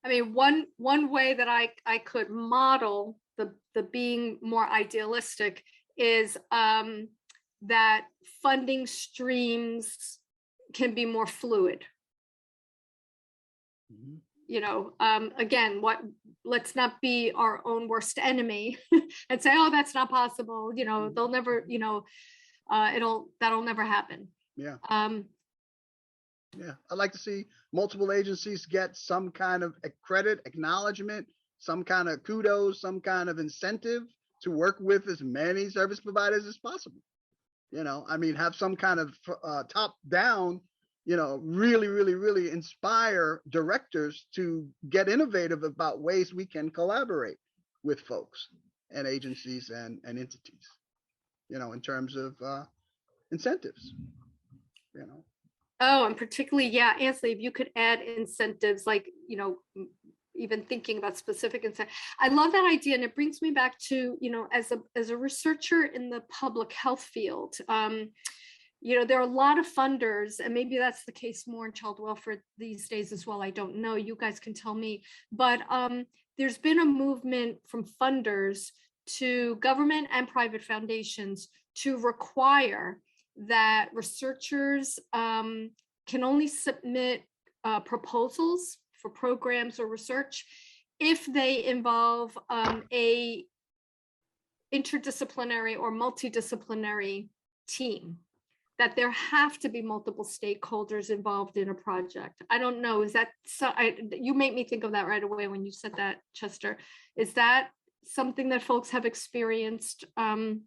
I mean, one way that I could model the being more idealistic is that funding streams can be more fluid. Again, let's not be our own worst enemy and say, oh, that's not possible. They'll never, that'll never happen. Yeah. Yeah, I'd like to see multiple agencies get some kind of credit, acknowledgement, some kind of kudos, some kind of incentive to work with as many service providers as possible. Have some kind of top down, really, really, really inspire directors to get innovative about ways we can collaborate with folks and agencies and entities, in terms of incentives, Oh, and particularly, yeah, Ansley, if you could add incentives like, even thinking about specific insight. I love that idea, and it brings me back to, as a researcher in the public health field, there are a lot of funders, and maybe that's the case more in child welfare these days as well. I don't know. You guys can tell me. But there's been a movement from funders to government and private foundations to require that researchers can only submit proposals for programs or research if they involve a interdisciplinary or multidisciplinary team, that there have to be multiple stakeholders involved in a project. I don't know, is that, you made me think of that right away when you said that, Chester. Is that something that folks have experienced? I'm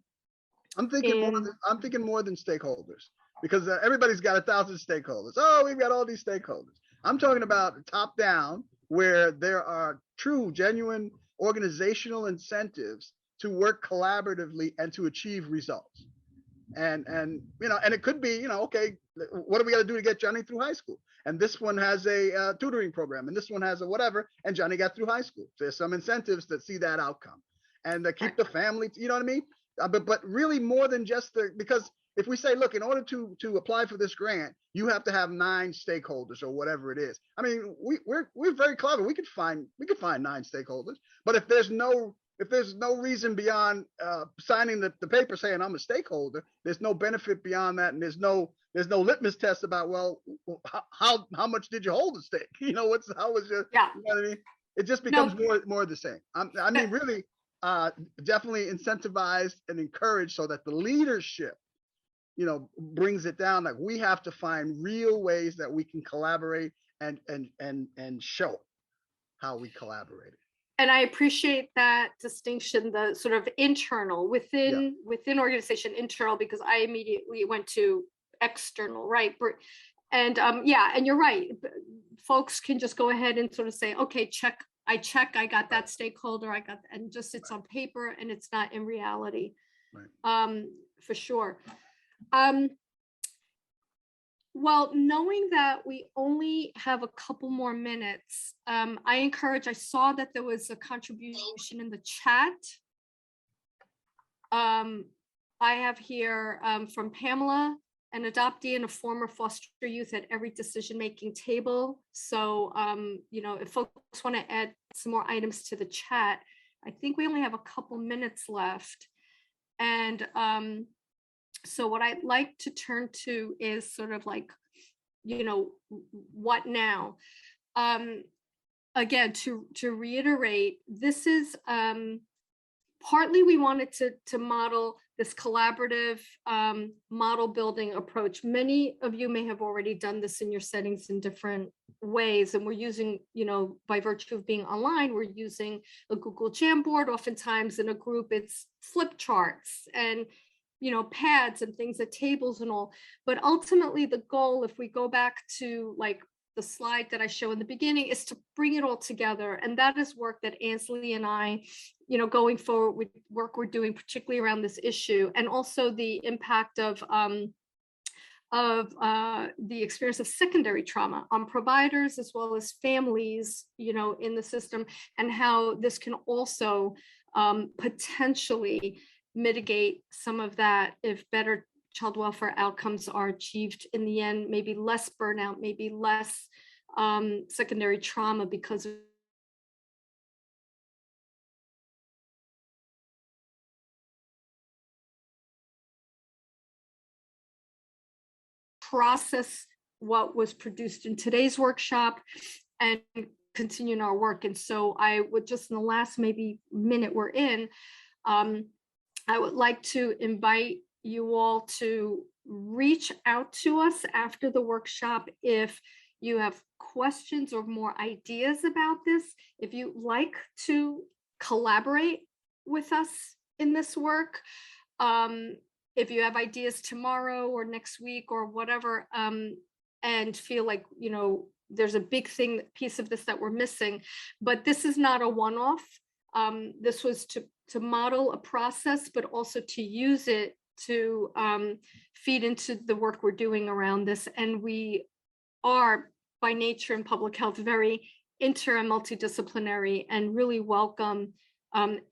thinking more than stakeholders, because everybody's got 1,000 stakeholders. Oh, we've got all these stakeholders. I'm talking about top down, where there are true, genuine organizational incentives to work collaboratively and to achieve results. And it could be, okay, what do we got to do to get Johnny through high school? And this one has a tutoring program, and this one has a whatever, and Johnny got through high school. There's some incentives that see that outcome, and keep the family. You know what I mean? But really more than just because if we say, look, in order to apply for this grant, you have to have 9 stakeholders or whatever it is. I mean, we're very clever. We could find 9 stakeholders, but if there's no reason beyond signing the paper saying I'm a stakeholder, there's no benefit beyond that, and there's no litmus test about, well, how much did you hold the stake? How was your, yeah. You know what I mean? It just becomes more of the same. I mean, really, definitely incentivized and encouraged so that the leadership, brings it down. Like, we have to find real ways that we can collaborate and show how we collaborate. And I appreciate that distinction, the sort of internal within organization, internal, because I immediately went to external, right? And and you're right. Folks can just go ahead and sort of say, okay, I got that stakeholder, and just it's on paper and it's not in reality. Right. For sure. Well, knowing that we only have a couple more minutes, I saw that there was a contribution in the chat. I have here from Pamela, an adoptee and a former foster youth at every decision-making table. So, if folks want to add some more items to the chat, I think we only have a couple minutes left. And so what I'd like to turn to is sort of like, what now? Again, to reiterate, this is partly we wanted to model this collaborative model building approach. Many of you may have already done this in your settings in different ways, and we're using, by virtue of being online, we're using a Google Jamboard. Oftentimes in a group, it's flip charts and pads and things at tables and all. But ultimately the goal, if we go back to like the slide that I show in the beginning, is to bring it all together. And that is work that Ansley and I, going forward with work we're doing, particularly around this issue, and also the impact of the experience of secondary trauma on providers as well as families, in the system, and how this can also potentially mitigate some of that if better child welfare outcomes are achieved in the end, maybe less burnout, maybe less secondary trauma because of process what was produced in today's workshop and continue in our work. And so I would just, in the last maybe minute we're in, I would like to invite you all to reach out to us after the workshop if you have questions or more ideas about this. If you'd like to collaborate with us in this work, if you have ideas tomorrow or next week or whatever, and feel like, there's a big piece of this that we're missing, but this is not a one-off. This was to model a process, but also to use it to feed into the work we're doing around this. And we are by nature in public health very inter and multidisciplinary, and really welcome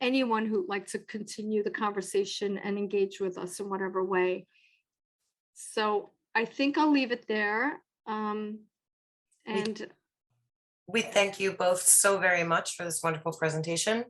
anyone who'd like to continue the conversation and engage with us in whatever way. So I think I'll leave it there. We thank you both so very much for this wonderful presentation.